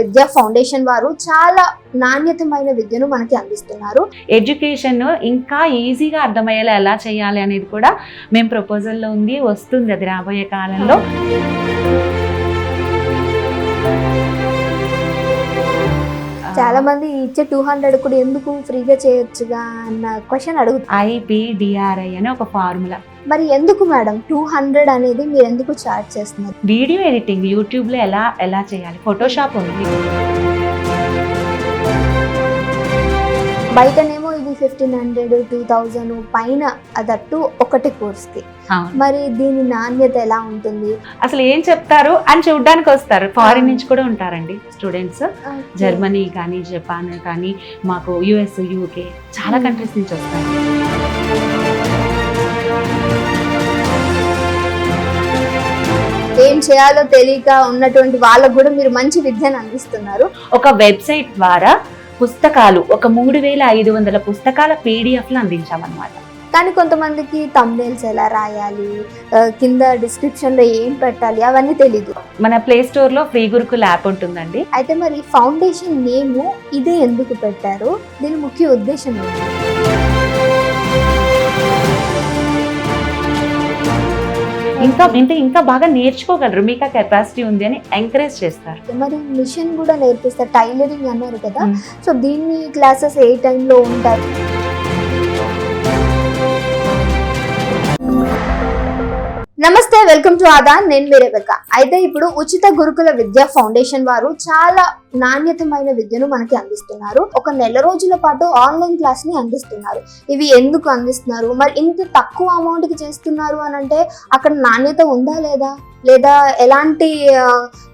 విద్యా ఫౌండేషన్ వారు చాలా నాణ్యతమైన విద్యను మనకి అందిస్తున్నారు. ఎడ్యుకేషన్ ఇంకా ఈజీగా అర్థమయ్యేలా ఎలా చేయాలి అనేది కూడా మేము ప్రపోజల్లో ఉంది, వస్తుంది అది రాబోయే కాలంలో. చాలా మంది ఇచ్చే 200 కూడా ఎందుకు ఫ్రీగా చేయొచ్చుగా అన్న క్వశ్చన్ అడుగుతారు. IPDRI అనే ఒక ఫార్ములా. మరి ఎందుకు మేడం 200 అనేది మీరు ఎందుకు చార్జ్ చేస్తున్నారు? వీడియో ఎడిటింగ్ యూట్యూబ్లో ఎలా చేయాలి, ఫోటోషాప్ ఉంది. బయటనేమో ఇది 1500 2000 పైన, అదట్టు ఒకటి కోర్స్కి. మరి దీని నాణ్యత ఎలా ఉంటుంది, అసలు ఏం చెప్తారు అని చూడడానికి వస్తారు. ఫారిన్ నుంచి కూడా ఉంటారండి స్టూడెంట్స్, జర్మనీ కానీ జపాన్ కానీ మాకు US UK చాలా కంట్రీస్ నుంచి వస్తారు. ఏం చేయాలో తెలియక ఉన్నటువంటి వాళ్ళకు కూడా మీరు మంచి విద్యను అందిస్తున్నారు. ఒక వెబ్సైట్ ద్వారా పుస్తకాలు ఒక 3500 పుస్తకాల PDFలు అందించామన్నమాట. కానీ కొంతమందికి థంబ్నెయిల్స్ ఎలా రాయాలి, కింద డిస్క్రిప్షన్లో ఏం పెట్టాలి అవన్నీ తెలీదు. మన ప్లే స్టోర్లో ఫ్రీ గురుకుల్ యాప్ ఉంటుందండి. అయితే మరి ఫౌండేషన్ నేము ఇదే ఎందుకు పెట్టారు, దీని ముఖ్య ఉద్దేశం ఏంటి? ఇంకా బాగా నేర్చుకోగలరు, మీకు ఆ కెపాసిటీ ఉంది అని ఎంకరేజ్ చేస్తారు. మరి మిషన్ కూడా నేర్పిస్తారు, టైలరింగ్ అన్నారు కదా, సో దీన్ని క్లాసెస్ ఏ టైంలో ఉంటాయి? నమస్తే, వెల్కమ్ టు ఆదాన్, నేను మీ రెబెకా. అయితే ఇప్పుడు ఉచిత గురుకుల విద్యా ఫౌండేషన్ వారు చాలా నాణ్యతమైన విద్యను మనకి అందిస్తున్నారు. ఒక నెల రోజుల పాటు ఆన్లైన్ క్లాస్ ని అందిస్తున్నారు. ఇవి ఎందుకు అందిస్తున్నారు, మరి ఇంత తక్కువ అమౌంట్ కి చేస్తున్నారు అని అంటే అక్కడ నాణ్యత ఉందా లేదా ఎలాంటి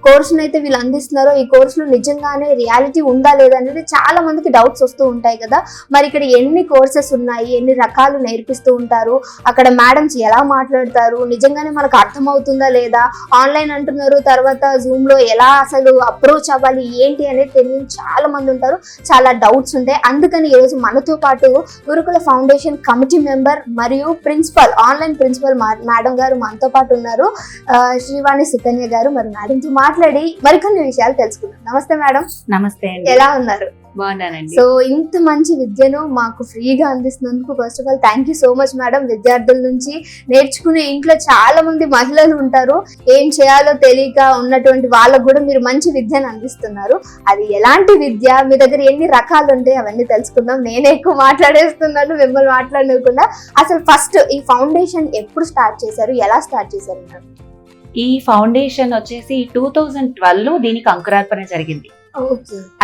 కోర్సును అయితే వీళ్ళు అందిస్తున్నారో ఈ కోర్సులో నిజంగానే రియాలిటీ ఉందా లేదా అనేది చాలా మందికి డౌట్స్ వస్తూ ఉంటాయి కదా. మరి ఇక్కడ ఎన్ని కోర్సెస్ ఉన్నాయి, ఎన్ని రకాలు నేర్పిస్తూ ఉంటారు, అక్కడ మేడమ్స్ ఎలా మాట్లాడతారు, నిజంగానే మనకు అర్థమవుతుందా లేదా, ఆన్లైన్ అంటున్నారు, తర్వాత జూమ్ లో ఎలా అసలు అప్రోచ్ అవ్వాలి ఏంటి అనేది తెలియని చాలా మంది ఉంటారు, చాలా డౌట్స్ ఉంటాయి. అందుకని ఈరోజు మనతో పాటు గురుకుల ఫౌండేషన్ కమిటీ మెంబర్ మరియు ప్రిన్సిపల్, ఆన్లైన్ ప్రిన్సిపల్ మేడం గారు మనతో పాటు ఉన్నారు, శ్రీవాణి సుకన్య గారు. మరి మేడంతో మాట్లాడి మరికొన్ని విషయాలు తెలుసుకుందాం. నమస్తే మేడం. నమస్తే అండి, ఎలా ఉన్నారు? బాగున్నానండి. సో ఇంత మంచి విద్యను మాకు ఫ్రీగా అందిస్తున్నందుకు first of all thank you so much madam. విద్యార్థుల నుంచి నేర్చుకునే ఇంట్లో చాలా మంది మహిళలు ఉంటారు, ఏం చేయాలో తెలియక ఉన్నటువంటి వాళ్ళకు కూడా మీరు మంచి విద్యను అందిస్తున్నారు. అది ఎలాంటి విద్య, మీ దగ్గర ఎన్ని రకాలు ఉంటాయి అవన్నీ తెలుసుకుందాం. నేనే ఎక్కువ మాట్లాడేస్తున్నాను, మిమ్మల్ని మాట్లాడకుండా. అసలు ఫస్ట్ ఈ ఫౌండేషన్ ఎప్పుడు స్టార్ట్ చేశారు, ఎలా స్టార్ట్ చేశారు మేడం? ఈ ఫౌండేషన్ వచ్చేసి 2012లో దీనికి అంకురార్పణ జరిగింది.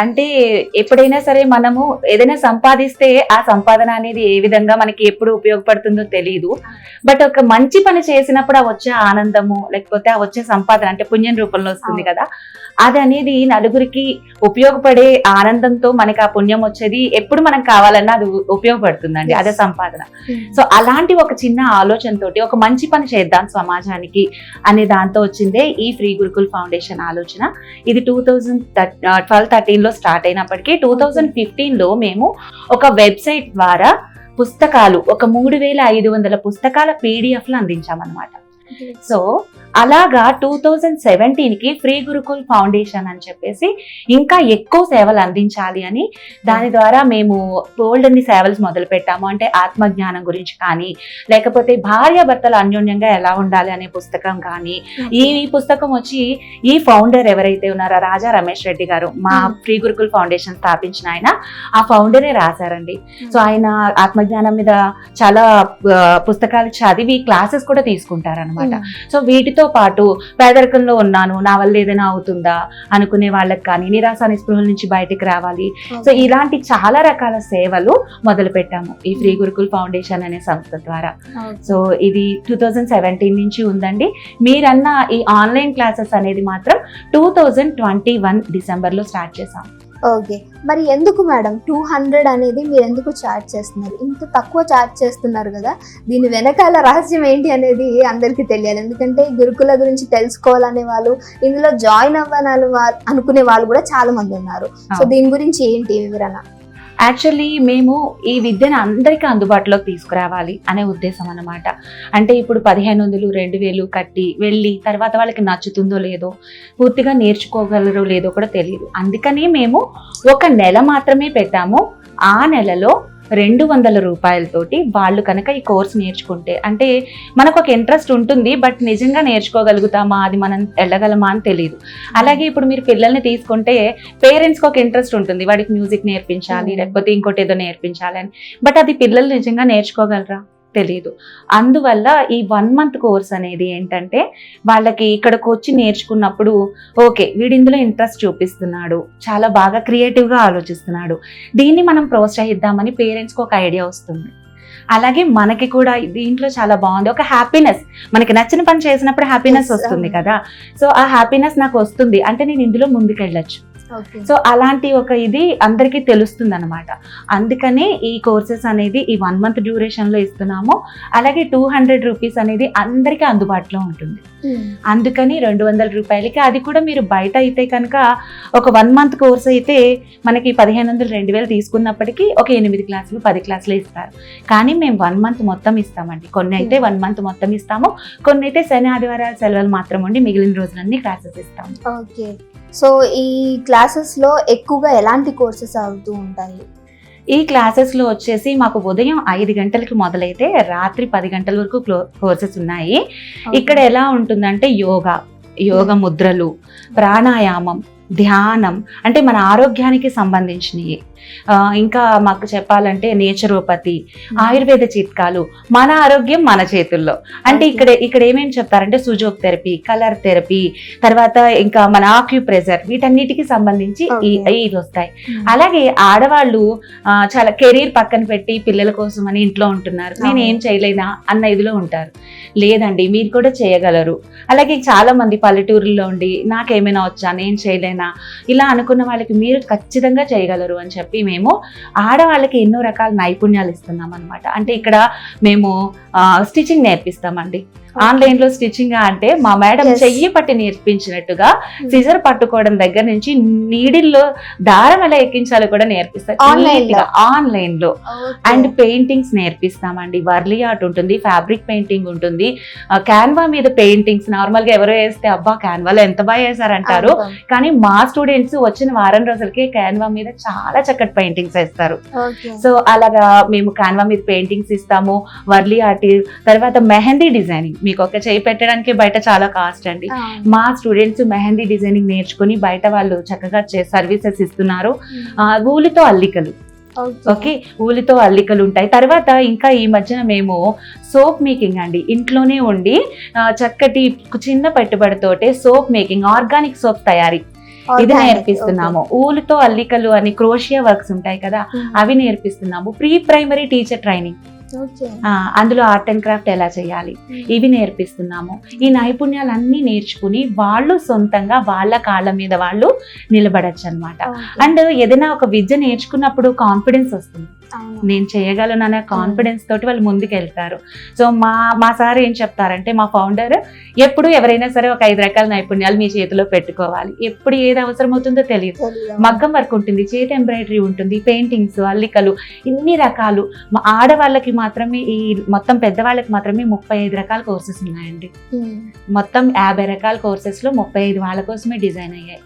అంటే ఎప్పుడైనా సరే మనము ఏదైనా సంపాదిస్తే ఆ సంపాదన అనేది ఏ విధంగా మనకి ఎప్పుడు ఉపయోగపడుతుందో తెలియదు. బట్ ఒక మంచి పని చేసినప్పుడు ఆ వచ్చే ఆనందము, లేకపోతే ఆ వచ్చే సంపాదన అంటే పుణ్యం రూపంలో వస్తుంది కదా, అది అనేది నలుగురికి ఉపయోగపడే ఆనందంతో మనకి ఆ పుణ్యం వచ్చేది ఎప్పుడు మనకు కావాలన్నా అది ఉపయోగపడుతుందండి, అదే సంపాదన. సో అలాంటి ఒక చిన్న ఆలోచనతోటి ఒక మంచి పని చేద్దాం సమాజానికి అనే దాంతో వచ్చిందే ఈ ఫ్రీ గురుకుల్ ఫౌండేషన్ ఆలోచన. ఇది 2012-13లో స్టార్ట్ అయినప్పటికీ 2015లో మేము ఒక వెబ్సైట్ ద్వారా పుస్తకాలు ఒక 3500 పుస్తకాల PDFలు అందించామన్నమాట. సో అలాగా 2017కి ఫ్రీ గురుకుల్ ఫౌండేషన్ అని చెప్పేసి ఇంకా ఎక్కువ సేవలు అందించాలి అని దాని ద్వారా మేము బోల్డ్ సేవలు మొదలు పెట్టాము. అంటే ఆత్మజ్ఞానం గురించి కానీ, లేకపోతే భార్యాభర్తలు అన్యోన్యంగా ఎలా ఉండాలి అనే పుస్తకం కానీ. ఈ పుస్తకం వచ్చి ఈ ఫౌండర్ ఎవరైతే ఉన్నారో రాజా రమేష్ రెడ్డి గారు, మా ఫ్రీ గురుకుల్ ఫౌండేషన్ స్థాపించిన ఆయన, ఆ ఫౌండరే రాశారండి. సో ఆయన ఆత్మజ్ఞానం మీద చాలా పుస్తకాలు చదివి క్లాసెస్ కూడా తీసుకుంటారనమాట. సో వీటితో పాటు పేదరికంలో ఉన్నాను, నా వల్ల ఏదైనా అవుతుందా అనుకునే వాళ్ళకి కానీ, నిరాశ నిస్పృహల నుంచి బయటకు రావాలి, సో ఇలాంటి చాలా రకాల సేవలు మొదలు పెట్టాము ఈ ఫ్రీ గురుకుల్ ఫౌండేషన్ అనే సంస్థ ద్వారా. సో ఇది 2017 నుంచి ఉందండి. మీరన్న ఈ ఆన్లైన్ క్లాసెస్ అనేది మాత్రం 2021 డిసెంబర్లో స్టార్ట్ చేసాం. ఓకే, మరి ఎందుకు మేడం 200 అనేది మీరు ఎందుకు చార్జ్ చేస్తున్నారు? ఇంత తక్కువ చార్జ్ చేస్తున్నారు కదా, దీని వెనకాల రహస్యం ఏంటి అనేది అందరికీ తెలియాలి. ఎందుకంటే గురుకుల గురించి తెలుసుకోవాలనే వాళ్ళు, ఇందులో జాయిన్ అవ్వాలని అనుకునే వాళ్ళు కూడా చాలా మంది ఉన్నారు. సో దీని గురించి ఏంటి వివరణ? యాక్చువల్లీ మేము ఈ విద్యను అందరికీ అందుబాటులోకి తీసుకురావాలి అనే ఉద్దేశం అన్నమాట. అంటే ఇప్పుడు 1500 2000 కట్టి వెళ్ళి తర్వాత వాళ్ళకి నచ్చుతుందో లేదో, పూర్తిగా నేర్చుకోగలరో లేదో కూడా తెలియదు. అందుకని మేము ఒక నెల మాత్రమే పెట్టాము. ఆ నెలలో 200 రూపాయలతోటి వాళ్ళు కనుక ఈ కోర్స్ నేర్చుకుంటే, అంటే మనకు ఒక ఇంట్రెస్ట్ ఉంటుంది, బట్ నిజంగా నేర్చుకోగలుగుతామా, అది మనం వెళ్ళగలమా అని తెలియదు. అలాగే ఇప్పుడు మీరు పిల్లల్ని తీసుకుంటే పేరెంట్స్కి ఒక ఇంట్రెస్ట్ ఉంటుంది, వాడికి మ్యూజిక్ నేర్పించాలి లేకపోతే ఇంకోటి ఏదో నేర్పించాలి అని, బట్ అది పిల్లలు నిజంగా నేర్చుకోగలరా తెలియదు. అందువల్ల ఈ 1 month కోర్స్ అనేది ఏంటంటే వాళ్ళకి ఇక్కడికి వచ్చి నేర్చుకున్నప్పుడు ఓకే వీడి ఇందులో ఇంట్రెస్ట్ చూపిస్తున్నాడు, చాలా బాగా క్రియేటివ్గా ఆలోచిస్తున్నాడు, దీన్ని మనం ప్రోత్సహిద్దామని పేరెంట్స్కి ఒక ఐడియా వస్తుంది. అలాగే మనకి కూడా దీంట్లో చాలా బాగుంది, ఒక హ్యాపీనెస్, మనకి నచ్చిన పని చేసినప్పుడు హ్యాపీనెస్ వస్తుంది కదా. సో ఆ హ్యాపీనెస్ నాకు వస్తుంది అంటే నేను ఇందులో ముందుకెళ్ళొచ్చు. సో అలాంటి ఒక ఇది అందరికీ తెలుస్తుంది అనమాట. అందుకనే ఈ కోర్సెస్ అనేది ఈ 1 month డ్యూరేషన్లో ఇస్తున్నాము. అలాగే 200 రూపీస్ అనేది అందరికీ అందుబాటులో ఉంటుంది. అందుకని 200 రూపాయలకి, అది కూడా మీరు బయట అయితే కనుక ఒక 1 month కోర్స్ అయితే మనకి 1500 2000 తీసుకున్నప్పటికీ ఒక 8 క్లాసులు 10 క్లాసులు ఇస్తారు. కానీ మేము 1 month మొత్తం ఇస్తామండి. కొన్ని అయితే 1 month మొత్తం ఇస్తాము, కొన్ని అయితే శని ఆదివారాలు సెలవులు మాత్రం ఉండి మిగిలిన రోజులన్నీ క్లాసెస్ ఇస్తాము. ఓకే. సో ఈ క్లాసెస్లో ఎక్కువగా ఎలాంటి కోర్సెస్ అవుతూ ఉంటాయి? ఈ క్లాసెస్లో వచ్చేసి మాకు ఉదయం 5 గంటలకి మొదలైతే రాత్రి 10 గంటల వరకు కోర్సెస్ ఉన్నాయి. ఇక్కడ ఎలా ఉంటుందంటే యోగ ముద్రలు, ప్రాణాయామం, ధ్యానం, అంటే మన ఆరోగ్యానికి సంబంధించినవి, ఇంకా మాకు చెప్పాలంటే నేచురోపతి, ఆయుర్వేద చిట్కాలు, మన ఆరోగ్యం మన చేతుల్లో. అంటే ఇక్కడ ఏమేమి చెప్తారంటే సుజోక్ థెరపీ, కలర్ థెరపీ, తర్వాత ఇంకా మన ఆక్యుప్రెషర్, వీటన్నిటికి సంబంధించి ఇవి వస్తాయి. అలాగే ఆడవాళ్ళు చాలా కెరీర్ పక్కన పెట్టి పిల్లల కోసం అని ఇంట్లో ఉంటున్నారు, నేను ఏం చేయలేనా అన్న ఇదిలో ఉంటారు. లేదండి, మీరు కూడా చేయగలరు. అలాగే చాలా మంది పల్లెటూరులో ఉండి నాకేమైనా వచ్చా, నేను చేయలేనా, ఇలా అనుకున్న వాళ్ళకి మీరు ఖచ్చితంగా చేయగలరు అని చెప్పి మేము ఆడవాళ్ళకి ఎన్నో రకాల నైపుణ్యాలు ఇస్తున్నాం అనమాట. అంటే ఇక్కడ మేము స్టిచ్చింగ్ నేర్పిస్తామండి. ఆన్లైన్లో స్టిచ్చింగ్ అంటే మా మేడం చెయ్యి పట్టి నేర్పించినట్టుగా సిజర్ పట్టుకోవడం దగ్గర నుంచి నీడిల్లో దారం ఎలా ఎక్కించాలో కూడా నేర్పిస్తారు ఆన్లైన్లో. అండ్ పెయింటింగ్స్ నేర్పిస్తామండి. వర్లీ ఆర్ట్ ఉంటుంది, ఫ్యాబ్రిక్ పెయింటింగ్ ఉంటుంది, క్యాన్వా మీద పెయింటింగ్స్. నార్మల్గా ఎవరో వేస్తే అబ్బా క్యాన్వాలో ఎంత బాగా వేసారంటారు, కానీ మా స్టూడెంట్స్ వచ్చిన వారం రోజులకే క్యాన్వా మీద చాలా చక్కటి పెయింటింగ్స్ వేస్తారు. సో అలాగా మేము క్యాన్వా మీద పెయింటింగ్స్ ఇస్తాము, వర్లీ ఆర్ట్, తర్వాత మెహందీ డిజైనింగ్. మీకు ఒక చేయి పెట్టడానికి బయట చాలా కాస్ట్ అండి. మా స్టూడెంట్స్ మెహందీ డిజైనింగ్ నేర్చుకుని బయట వాళ్ళు చక్కగా సర్వీసెస్ ఇస్తున్నారు. ఊలితో అల్లికలు, ఓకే, ఊలితో అల్లికలు ఉంటాయి. తర్వాత ఇంకా ఈ మధ్యన మేము సోప్ మేకింగ్ అండి, ఇంట్లోనే ఉండి చక్కటి చిన్న పెట్టుబడితోటే సోప్ మేకింగ్, ఆర్గానిక్ సోప్ తయారీ, ఇది నేర్పిస్తున్నాము. ఊలుతో అల్లికలు అని క్రోషియా వర్క్స్ ఉంటాయి కదా, అవి నేర్పిస్తున్నాము. ప్రీ ప్రైమరీ టీచర్ ట్రైనింగ్, అందులో ఆర్ట్ అండ్ క్రాఫ్ట్ ఎలా చేయాలి, ఇవి నేర్పిస్తున్నాము. ఈ నైపుణ్యాలన్నీ నేర్చుకుని వాళ్ళు సొంతంగా వాళ్ళ కాళ్ళ మీద వాళ్ళు నిలబడచ్చు అనమాట. అండ్ ఏదైనా ఒక విద్య నేర్చుకున్నప్పుడు కాన్ఫిడెన్స్ వస్తుంది, నేను చేయగలను అనే కాన్ఫిడెన్స్ తోటి వాళ్ళు ముందుకు వెళ్తారు. సో మా సార్ ఏం చెప్తారంటే, మా ఫౌండర్ ఎప్పుడు ఎవరైనా సరే ఒక 5 రకాల నైపుణ్యాలు మీ చేతిలో పెట్టుకోవాలి, ఎప్పుడు ఏది అవసరం అవుతుందో తెలియదు. మగ్గం వర్క్ ఉంటుంది, చేతి ఎంబ్రాయిడరీ ఉంటుంది, పెయింటింగ్స్, అల్లికలు, ఇన్ని రకాలు. మా ఆడవాళ్ళకి మాత్రమే, ఈ మొత్తం పెద్దవాళ్ళకి మాత్రమే 35 రకాల కోర్సెస్ ఉన్నాయండి. మొత్తం 50 రకాల కోర్సెస్ లో 35 వాళ్ళ కోసమే డిజైన్ అయ్యాయి.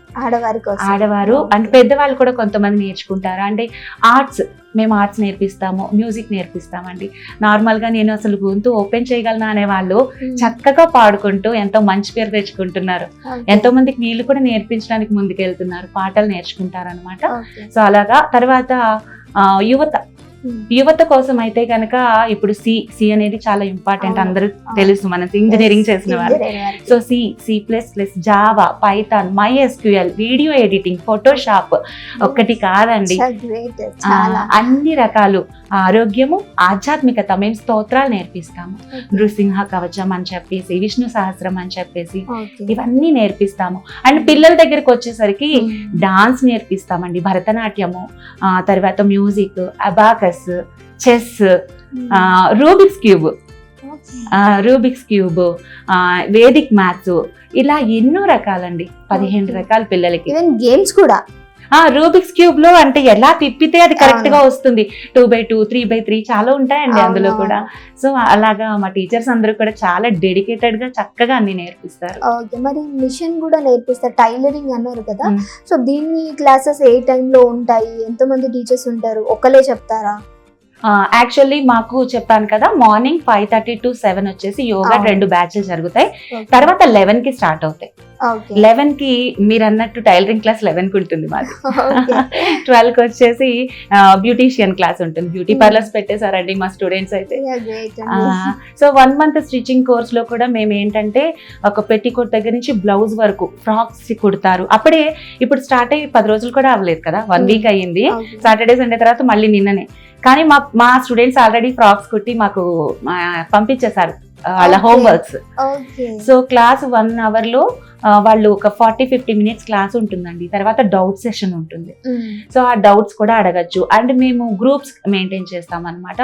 ఆడవారు అంటే పెద్దవాళ్ళు కూడా కొంతమంది నేర్చుకుంటారు. అంటే ఆర్ట్స్, మేము ఆర్ట్స్ నేర్పిస్తాము, మ్యూజిక్ నేర్పిస్తామండి. నార్మల్గా నేను అసలు గొంతు ఓపెన్ చేయగలనా అనే వాళ్ళు చక్కగా పాడుకుంటూ ఎంతో మంచి పేరు తెచ్చుకుంటున్నారు. ఎంతో మందికి వీళ్ళు కూడా నేర్పించడానికి ముందుకెళ్తున్నారు, పాటలు నేర్చుకుంటారు అనమాట. సో అలాగా. తర్వాత యువత కోసం అయితే కనుక ఇప్పుడు సి అనేది చాలా ఇంపార్టెంట్, అందరూ తెలుసు, మన ఇంజనీరింగ్ చేసిన వాళ్ళు. So C++, Java, Python, MySQL, video editing, Photoshop, ఒక్కటి కాదండి, అన్ని రకాలు. ఆరోగ్యము, ఆధ్యాత్మికత, మేము స్తోత్రాలు నేర్పిస్తాము, నృసింహ కవచం అని చెప్పేసి, విష్ణు సహస్రం అని చెప్పేసి, ఇవన్నీ నేర్పిస్తాము. అండ్ పిల్లల దగ్గరకు వచ్చేసరికి డాన్స్ నేర్పిస్తామండి, భరతనాట్యము, తర్వాత music, abacus, chess, Rubik's cube, Vedic maths, ఇలా ఎన్నో రకాలండి. 15 రకాల పిల్లలకి. గేమ్స్ కూడా రూబిక్స్ క్యూబ్ లో అంటే ఎలా తిప్పితే అది కరెక్ట్ గా వస్తుంది. 2x2, 3x3 చాలా ఉంటాయండి అందులో కూడా. సో అలాగా మా టీచర్స్ అందరూ కూడా చాలా డెడికేటెడ్ గా చక్కగా అన్ని నేర్పిస్తారు. ఓకే, మరి మిషన్ కూడా నేర్పిస్తారు, టైలరింగ్ అన్నారు కదా. సో దీన్ని క్లాసెస్ ఏ టైంలో ఉంటాయి, ఎంతమంది టీచర్స్ ఉంటారు, ఒక్కలే చెప్తారా? యాక్చువల్లీ మాకు చెప్పాను కదా, మార్నింగ్ 5:30 to 7 వచ్చేసి యోగా 2 బ్యాచెస్ జరుగుతాయి. తర్వాత 11 కి స్టార్ట్ అవుతాయి. 11 కి మీరు అన్నట్టు టైలరింగ్ క్లాస్ 11 కి ఉంటుంది మాది. 12 కి వచ్చేసి బ్యూటీషియన్ క్లాస్ ఉంటుంది. బ్యూటీ పార్లర్స్ పెట్టేశారండి మా స్టూడెంట్స్ అయితే. సో 1 month స్టిచ్చింగ్ కోర్స్ లో కూడా మేము ఏంటంటే ఒక పెట్టికోట్ దగ్గర నుంచి బ్లౌజ్ వరకు ఫ్రాక్స్ కుడతారు. అప్పుడే ఇప్పుడు స్టార్ట్ అయ్యి 10 రోజులు కూడా అవ్వలేదు కదా, 1 week అయ్యింది. సాటర్డే సండే తర్వాత మళ్ళీ నిన్ననే. కానీ మా స్టూడెంట్స్ ఆల్రెడీ ఫ్రాక్స్ కుట్టి మాకు పంపించేశారు వాళ్ళ హోంవర్క్స్. సో క్లాస్ 1 hour లో వాళ్ళు ఒక 40-50 minutes క్లాస్ ఉంటుందండి. తర్వాత డౌట్ సెషన్ ఉంటుంది. సో ఆ డౌట్స్ కూడా అడగచ్చు. అండ్ మేము గ్రూప్స్ మెయింటైన్ చేస్తాం అనమాట.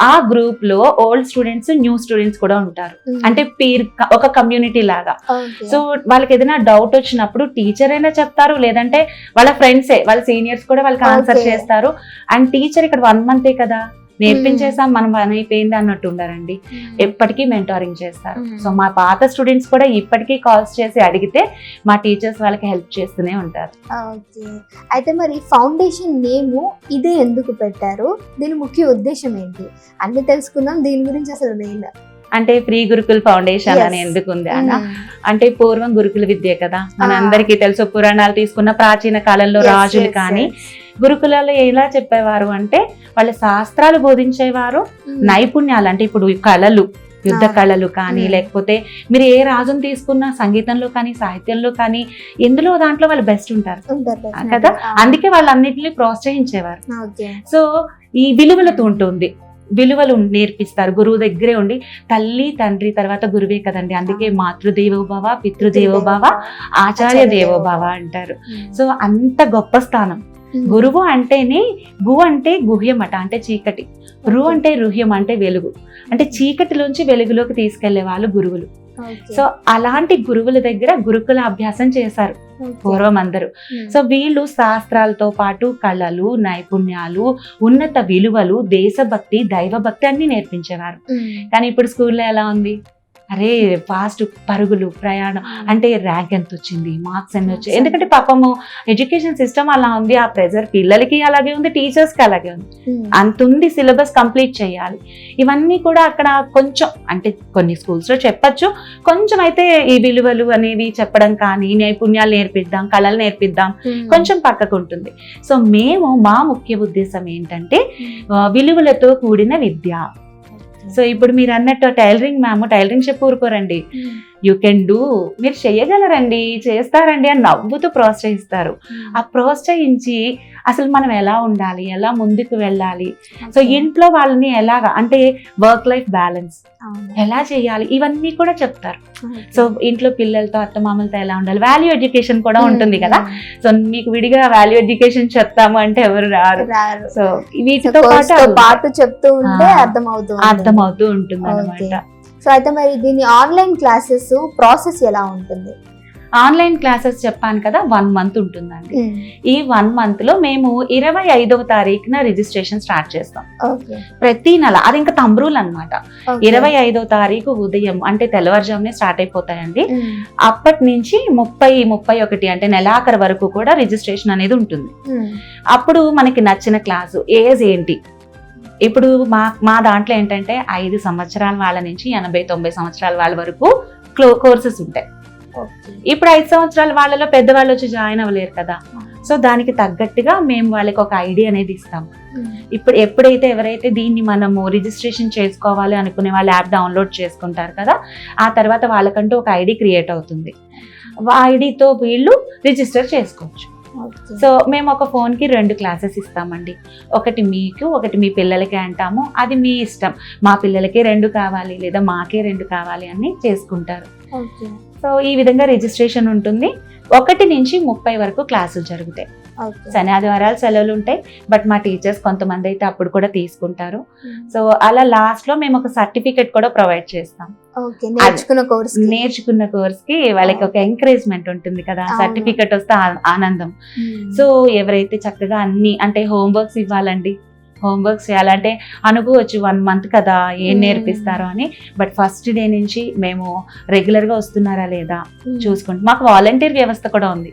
ఆ గ్రూప్ లో ఓల్డ్ స్టూడెంట్స్, న్యూ స్టూడెంట్స్ కూడా ఉంటారు. అంటే పీర్ ఒక కమ్యూనిటీ లాగా. సో వాళ్ళకి ఏదైనా డౌట్ వచ్చినప్పుడు టీచర్ అయినా చెప్తారు, లేదంటే వాళ్ళ ఫ్రెండ్సే, వాళ్ళ సీనియర్స్ కూడా వాళ్ళకి ఆన్సర్ చేస్తారు. అండ్ టీచర్ ఇక్కడ 1 month కదా నేర్పించేసాం, మనం పని అయిపోయింది అన్నట్టు ఉండారండి. ఎప్పటికీ మెంటారింగ్ చేస్తారు. సో మా పాత స్టూడెంట్స్ కూడా ఇప్పటికీ కాల్స్ చేసి అడిగితే మా టీచర్స్ వాళ్ళకి హెల్ప్ చేస్తూనే ఉంటారు. అయితే మరి ఫౌండేషన్ నేమ్ ఇదే ఎందుకు పెట్టారు, దీని ముఖ్య ఉద్దేశం ఏంటి అన్ని తెలుసుకుందాం. దీని గురించి అసలు మెయిన్ అంటే ప్రీ గురుకుల్ ఫౌండేషన్ అని ఎందుకు ఉంది అన్న, అంటే పూర్వం గురుకుల విద్య కదా, మన అందరికీ తెలుసు. పురాణాలు తీసుకున్న ప్రాచీన కాలంలో రాజులు కానీ గురుకులాల్లో ఎలా చెప్పేవారు అంటే వాళ్ళ శాస్త్రాలు బోధించేవారు. నైపుణ్యాలు అంటే ఇప్పుడు కళలు, యుద్ధ కళలు కానీ, లేకపోతే మీరు ఏ రాజును తీసుకున్నా సంగీతంలో కానీ సాహిత్యంలో కానీ ఎందులో దాంట్లో వాళ్ళు బెస్ట్ ఉంటారు కదా. అందుకే వాళ్ళన్నిటిని ప్రోత్సహించేవారు. సో ఈ విలువలతో ఉంటుంది, విలువలు నేర్పిస్తారు. గురువు దగ్గరే ఉండి, తల్లి తండ్రి తర్వాత గురువే కదండి. అందుకే మాతృదేవోభవ, పితృదేవోభవ, ఆచార్య దేవోభవ అంటారు. సో అంత గొప్ప స్థానం గురువు అంటేనే. గు అంటే గుహ్యమట, అంటే చీకటి. రు అంటే రుహ్యం అంటే వెలుగు, అంటే చీకటిలోంచి వెలుగులోకి తీసుకెళ్లే వాళ్ళు గురువులు. సో అలాంటి గురువుల దగ్గర గురుకుల అభ్యాసం చేశారు పూర్వం అందరూ. సో వీళ్ళు శాస్త్రాలతో పాటు కళలు, నైపుణ్యాలు, ఉన్నత విలువలు, దేశభక్తి, దైవభక్తి అన్ని నేర్పించేవారు. కానీ ఇప్పుడు స్కూల్లో ఎలా ఉంది, అరే ఫాస్ట్ పరుగులు, ప్రయాణం, అంటే ర్యాంక్ ఎంత వచ్చింది, మార్క్స్ ఎన్ని వచ్చాయి. ఎందుకంటే పాపము ఎడ్యుకేషన్ సిస్టమ్ అలా ఉంది. ఆ ప్రెజర్ పిల్లలకి అలాగే ఉంది, టీచర్స్కి అలాగే ఉంది. అంత ఉంది, సిలబస్ కంప్లీట్ చేయాలి. ఇవన్నీ కూడా అక్కడ కొంచెం, అంటే కొన్ని స్కూల్స్లో చెప్పచ్చు, కొంచెం అయితే ఈ విలువలు అనేవి చెప్పడం కానీ, నైపుణ్యాలు నేర్పిద్దాం, కళలు నేర్పిద్దాం, కొంచెం పక్కకు ఉంటుంది. సో మేము మా ముఖ్య ఉద్దేశం ఏంటంటే విలువలతో కూడిన విద్య. సో ఇప్పుడు మీరు అన్నట్టు టైలరింగ్ మ్యామ్ టైలరింగ్ చెప్పి ఊరుకోరండి, యూ కెన్ డూ, మీరు చెయ్యగలరండి, చేస్తారండి అని నవ్వుతూ ప్రోత్సహిస్తారు. ఆ ప్రోత్సహించి అసలు మనం ఎలా ఉండాలి, ఎలా ముందుకు వెళ్ళాలి, సో ఇంట్లో వాళ్ళని ఎలాగా, అంటే వర్క్ లైఫ్ బ్యాలెన్స్ ఎలా చేయాలి, ఇవన్నీ కూడా చెప్తారు. సో ఇంట్లో పిల్లలతో, అత్తమామలతో ఎలా ఉండాలి, వాల్యూ ఎడ్యుకేషన్ కూడా ఉంటుంది కదా. సో మీకు విడిగా వాల్యూ ఎడ్యుకేషన్ చెప్తాము అంటే ఎవరు రారు. సో వీటితో పాటు చెప్తూ ఉంటే అర్థమవుతూ ఉంటుంది అన్నమాట. సో అయితే మరి దీని ఆన్లైన్ క్లాసెస్ ప్రాసెస్ ఎలా ఉంటుంది? ఆన్లైన్ క్లాసెస్ చెప్పాను కదా, 1 month ఉంటుందండి. ఈ 1 month లో మేము 25వ తారీఖున రిజిస్ట్రేషన్ స్టార్ట్ చేస్తాం ప్రతి నెల. అది ఇంకా తంబ్రూల్ అనమాట. 25వ తారీఖు ఉదయం అంటే తెల్లవారుజామునే స్టార్ట్ అయిపోతాయండి. అప్పటి నుంచి 30-31 అంటే నెలాఖరు వరకు కూడా రిజిస్ట్రేషన్ అనేది ఉంటుంది. అప్పుడు మనకి నచ్చిన క్లాసు, ఏజ్ ఏంటి, ఇప్పుడు మా దాంట్లో ఏంటంటే 5 సంవత్సరాల వాళ్ళ నుంచి 80-90 సంవత్సరాల వాళ్ళ వరకు కోర్సెస్ ఉంటాయి. ఇప్పుడు 5 సంవత్సరాల వాళ్ళలో పెద్దవాళ్ళు వచ్చి జాయిన్ అవ్వలేరు కదా. సో దానికి తగ్గట్టుగా మేము వాళ్ళకి ఒక ఐడి అనేది ఇస్తాం. ఇప్పుడు ఎప్పుడైతే ఎవరైతే దీన్ని మనము రిజిస్ట్రేషన్ చేసుకోవాలి అనుకునే వాళ్ళు యాప్ డౌన్లోడ్ చేసుకుంటారు కదా, ఆ తర్వాత వాళ్ళకంటూ ఒక ఐడి క్రియేట్ అవుతుంది. ఆ ఐడితో వీళ్ళు రిజిస్టర్ చేసుకోవచ్చు. సో మేము ఒక ఫోన్కి 2 క్లాసెస్ ఇస్తామండి. ఒకటి మీకు, ఒకటి మీ పిల్లలకి అంటాము. అది మీ ఇష్టం, మా పిల్లలకి 2 కావాలి లేదా మాకే 2 కావాలి అని చేసుకుంటారు. సో ఈ విధంగా రిజిస్ట్రేషన్ ఉంటుంది. 1 నుంచి 30 వరకు క్లాసులు జరుగుతాయి. శని ఆదివారాలు సెలవులు ఉంటాయి, బట్ మా టీచర్స్ కొంతమంది అయితే అప్పుడు కూడా తీసుకుంటారు. సో అలా లాస్ట్ లో మేము ఒక సర్టిఫికెట్ కూడా ప్రొవైడ్ చేస్తాం. నేర్చుకున్న కోర్స్ కి వాళ్ళకి ఒక ఎంకరేజ్మెంట్ ఉంటుంది కదా, సర్టిఫికెట్ వస్తే ఆనందం. సో ఎవరైతే చక్కగా అన్ని అంటే హోంవర్క్స్ ఇవ్వాలండి, హోంవర్క్స్ చేయాలంటే అనుకోవచ్చు 1 month కదా ఏం నేర్పిస్తారో అని, బట్ ఫస్ట్ డే నుంచి మేము రెగ్యులర్ గా వస్తున్నారా లేదా చూసుకుంటాం. మాకు వాలంటీర్ వ్యవస్థ కూడా ఉంది.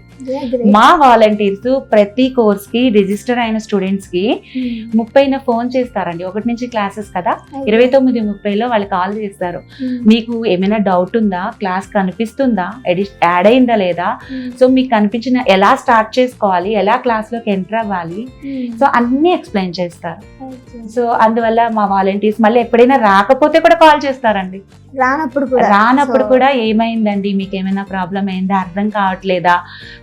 మా వాలంటీర్స్ ప్రతి కోర్స్ కి రిజిస్టర్ అయిన స్టూడెంట్స్ కి 30న ఫోన్ చేస్తారండి. 1 నుంచి క్లాసెస్ కదా, 29:30లో వాళ్ళు కాల్ చేస్తారు. మీకు ఏమైనా డౌట్ ఉందా, క్లాస్ కనిపిస్తుందా, యాడ్ అయిందా లేదా, సో మీకు కనిపించిన ఎలా స్టార్ట్ చేసుకోవాలి, ఎలా క్లాస్ లోకి ఎంటర్ అవ్వాలి, సో అన్ని ఎక్స్ప్లెయిన్ చేస్తారు. సో అందువల్ల మా వాలంటీర్స్ మళ్ళీ ఎప్పుడైనా రాకపోతే కూడా కాల్ చేస్తారండి. రానప్పుడు కూడా ఏమైందండి, మీకు ఏమైనా ప్రాబ్లం అయిందా, అర్థం కావట్లేదా,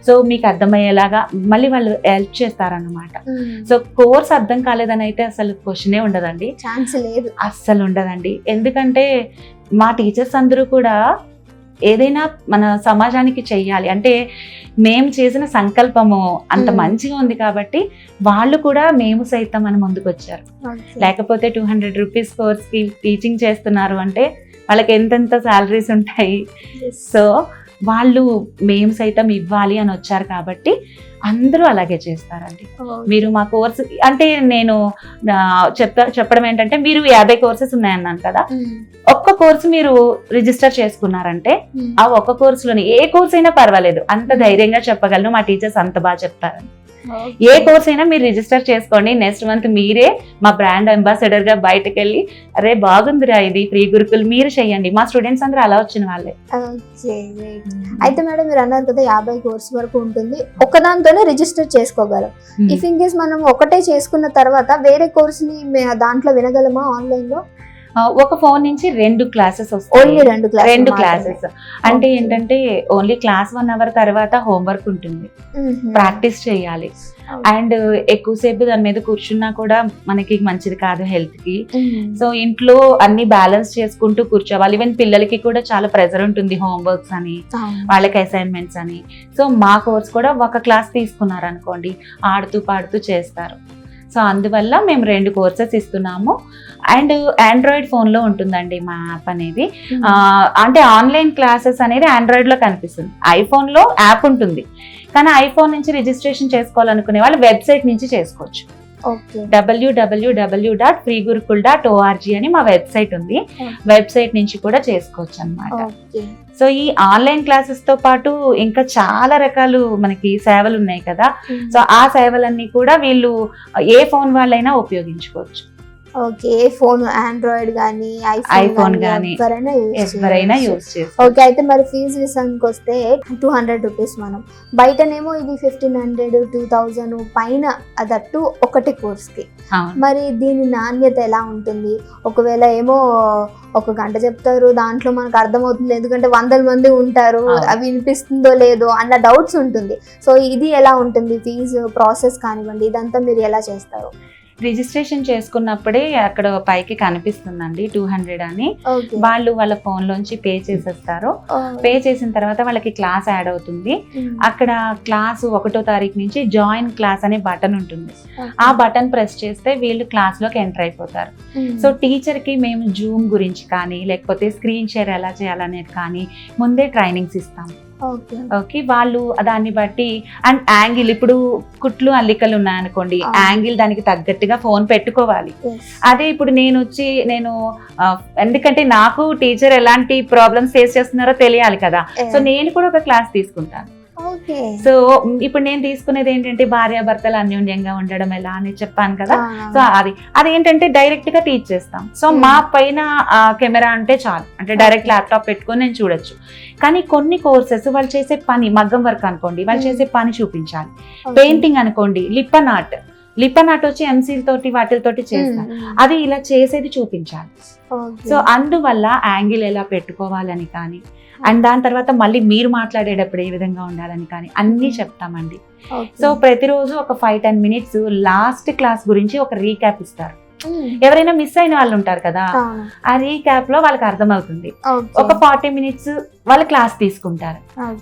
సో మీకు అర్థమయ్యేలాగా మళ్ళీ వాళ్ళు హెల్ప్ చేస్తారన్నమాట. సో కోర్స్ అర్థం కాలేదని అయితే అసలు క్వశ్చనే ఉండదండి, అస్సలు ఉండదండి. ఎందుకంటే మా టీచర్స్ అందరూ కూడా ఏదైనా మన సమాజానికి చెయ్యాలి అంటే మేము చేసిన సంకల్పము అంత మంచిగా ఉంది కాబట్టి వాళ్ళు కూడా మేము సైతం అని ముందుకు వచ్చారు. లేకపోతే 200 రూపీస్ కోర్స్ కి టీచింగ్ చేస్తున్నారు అంటే వాళ్ళకి ఎంతెంత శాలరీస్ ఉంటాయి. సో వాళ్ళు మేము సైతం ఇవ్వాలి అని వచ్చారు కాబట్టి అందరూ అలాగే చేస్తారండి. మీరు మా కోర్సు అంటే నేను చెప్పడం ఏంటంటే, మీరు 50 కోర్సెస్ ఉన్నాయన్నాను కదా, ఒక్క కోర్సు మీరు రిజిస్టర్ చేసుకున్నారంటే ఆ ఒక్క కోర్సులోని ఏ కోర్స్ అయినా పర్వాలేదు, అంత ధైర్యంగా చెప్పగలను. మా టీచర్స్ అంత బాగా చెప్తారండి. ఏ కోర్స్ అయినా మీరు రిజిస్టర్ చేసుకోండి, నెక్స్ట్ మంత్ మీరే మా బ్రాండ్ అంబాసిడర్ గా బయటకు వెళ్ళి అరే బాగుందిరా ఇది ఫ్రీ గురుకుల్ మీరు చెయ్యండి. మా స్టూడెంట్స్ అందరూ అలా వచ్చిన వాళ్ళే. అయితే మేడం మీరు అన్నారు కదా 50 కోర్స్ వరకు ఉంటుంది, ఒకదాంతోనే రిజిస్టర్ చేసుకోగలం. ఇఫ్ ఇన్ కేస్ మనం ఒకటే చేసుకున్న తర్వాత వేరే కోర్స్ ని దాంట్లో వినగలమా ఆన్లైన్ లో? ఒక ఫోన్ నుంచి 2 క్లాసెస్ వస్తాయి. ఓన్లీ 2 క్లాసెస్ అంటే ఏంటంటే ఓన్లీ క్లాస్ 1 hour తర్వాత హోంవర్క్ ఉంటుంది, ప్రాక్టీస్ చేయాలి. అండ్ ఎక్కువసేపు దాని మీద కూర్చున్నా కూడా మనకి మంచిది కాదు హెల్త్ కి. సో ఇంట్లో అన్ని బ్యాలెన్స్ చేసుకుంటూ కూర్చోవాలి. ఈవెన్ పిల్లలకి కూడా చాలా ప్రెజర్ ఉంటుంది, హోంవర్క్స్ అని, వాళ్ళకి అసైన్మెంట్స్ అని. సో మా కోర్స్ కూడా ఒక క్లాస్ తీసుకున్నారు అనుకోండి, ఆడుతూ పాడుతూ చేస్తారు. సో అందువల్ల మేము 2 కోర్సెస్ ఇస్తున్నాము. అండ్ ఆండ్రాయిడ్ ఫోన్ లో ఉంటుందండి మా యాప్ అనేది. అంటే ఆన్లైన్ క్లాసెస్ అనేది ఆండ్రాయిడ్ లో కనిపిస్తుంది, ఐఫోన్ లో యాప్ ఉంటుంది. కానీ ఐఫోన్ నుంచి రిజిస్ట్రేషన్ చేసుకోవాలనుకునే వాళ్ళు వెబ్సైట్ నుంచి చేసుకోవచ్చు. www.freegurukul.org అని మా వెబ్సైట్ ఉంది, వెబ్సైట్ నుంచి కూడా చేసుకోవచ్చు అన్నమాట. సో ఈ ఆన్లైన్ క్లాసెస్ తో పాటు ఇంకా చాలా రకాలు మనకి సేవలు ఉన్నాయి కదా, సో ఆ సేవలన్నీ కూడా వీళ్ళు ఏ ఫోన్ వాళ్ళైనా ఉపయోగించుకోవచ్చు. ఓకే, ఫోన్ ఆండ్రాయిడ్ గానీ ఐఫోన్ గానీ ఎవరైనా యూజ్ చేస్తారు. ఓకే, అయితే మరి ఫీజు విషయానికి వస్తే 200 రూపీస్, మనం బయటనేమో ఇది 1500 2000 పైన, అదట్టు ఒకటి కోర్స్ కి. మరి దీని నాణ్యత ఎలా ఉంటుంది? ఒకవేళ ఏమో 1 గంట చెప్తారు, దాంట్లో మనకు అర్థమవుతుంది, ఎందుకంటే 100 మంది ఉంటారు, అవి వినిపిస్తుందో లేదో అన్న డౌట్స్ ఉంటుంది. సో ఇది ఎలా ఉంటుంది, ఫీజు ప్రాసెస్ కానివ్వండి, ఇదంతా మీరు ఎలా చేస్తారు? రిజిస్ట్రేషన్ చేసుకున్నప్పుడే అక్కడ పైకి కనిపిస్తుందండి 200 అని. వాళ్ళు వాళ్ళ ఫోన్ లోంచి పే చేసేస్తారు. పే చేసిన తర్వాత వాళ్ళకి క్లాస్ యాడ్ అవుతుంది. అక్కడ క్లాస్ 1వ తారీఖు నుంచి జాయిన్ క్లాస్ అనే బటన్ ఉంటుంది. ఆ బటన్ ప్రెస్ చేస్తే వీళ్ళు క్లాస్ లోకి ఎంటర్ అయిపోతారు. సో టీచర్ కి మేము జూమ్ గురించి కానీ లేకపోతే స్క్రీన్ షేర్ ఎలా చేయాలనేది కానీ ముందే ట్రైనింగ్స్ ఇస్తాము. ఓకే, వాళ్ళు దాన్ని బట్టి అండ్ యాంగిల్, ఇప్పుడు కుట్లు అల్లికలు ఉన్నాయనుకోండి, యాంగిల్ దానికి తగ్గట్టుగా ఫోన్ పెట్టుకోవాలి. అదే ఇప్పుడు నేను ఎందుకంటే నాకు టీచర్ ఎలాంటి ప్రాబ్లమ్స్ ఫేస్ చేస్తున్నారో తెలియాలి కదా, సో నేను కూడా ఒక క్లాస్ తీసుకుంటాను. సో ఇప్పుడు నేను తీసుకునేది ఏంటంటే భార్యాభర్తలు అన్యోన్యంగా ఉండడం ఎలా అని చెప్పాను కదా, సో అదేంటంటే డైరెక్ట్ గా టీచ్ చేస్తాం. సో మా పైన కెమెరా అంటే చాలు, అంటే డైరెక్ట్ ల్యాప్టాప్ పెట్టుకొని నేను చూడొచ్చు. కానీ కొన్ని కోర్సెస్ వాళ్ళు చేసే పని, మగ్గం వర్క్ అనుకోండి, వాళ్ళు చేసే పని చూపించాలి. పెయింటింగ్ అనుకోండి, లిప్పన్ ఆర్ట్ వచ్చి ఎంసీల్ తోటి వాటితోటి చేస్తారు, అది ఇలా చేసేది చూపించాలి. సో అందువల్ల యాంగిల్ ఎలా పెట్టుకోవాలని కానీ, అండ్ దాని తర్వాత మళ్ళీ మీరు మాట్లాడేటప్పుడు ఏ విధంగా ఉండాలని కానీ అన్నీ చెప్తామండి. సో ప్రతిరోజు ఒక 5-10 minutes లాస్ట్ క్లాస్ గురించి ఒక రీక్యాప్ ఇస్తారు. ఎవరైనా మిస్ అయిన వాళ్ళు ఉంటారు కదా, ఆ రీక్యాప్ లో వాళ్ళకి అర్థమవుతుంది. ఒక 40 minutes వాళ్ళు క్లాస్ తీసుకుంటారు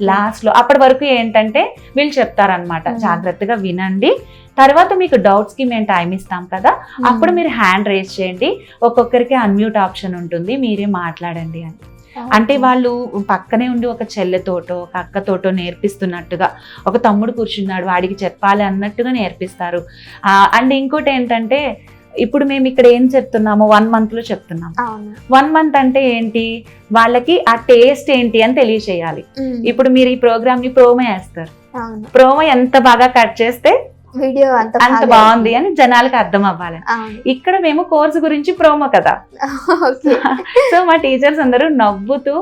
లాస్ట్ లో. అప్పటి వరకు ఏంటంటే వీళ్ళు చెప్తారనమాట, జాగ్రత్తగా వినండి, తర్వాత మీకు డౌట్స్ కి మేము టైం ఇస్తాం కదా, అప్పుడు మీరు హ్యాండ్ రేస్ చేయండి, ఒక్కొక్కరికి అన్మ్యూట్ ఆప్షన్ ఉంటుంది, మీరే మాట్లాడండి అని. అంటే వాళ్ళు పక్కనే ఉండి ఒక చెల్లెతోటో ఒక అక్కతోటో నేర్పిస్తున్నట్టుగా, ఒక తమ్ముడు కూర్చున్నాడు వాడికి చెప్పాలి అన్నట్టుగా నేర్పిస్తారు. అండ్ ఇంకోటి ఏంటంటే, ఇప్పుడు మేము ఇక్కడ ఏం చెప్తున్నాము 1 month లో చెప్తున్నాం. 1 month అంటే ఏంటి, వాళ్ళకి ఆ టేస్ట్ ఏంటి అని తెలియచేయాలి. ఇప్పుడు మీరు ఈ ప్రోగ్రామ్ ని ప్రోమో వేస్తారు, ప్రోమో ఎంత బాగా కట్ చేస్తే వీడియో అంత బాగుంది అని జనాలకు అర్థం అవ్వాలి. ఇక్కడ మేము కోర్సు గురించి ప్రోమో కదా, సో మా టీచర్స్ అందరూ నవ్వుతూ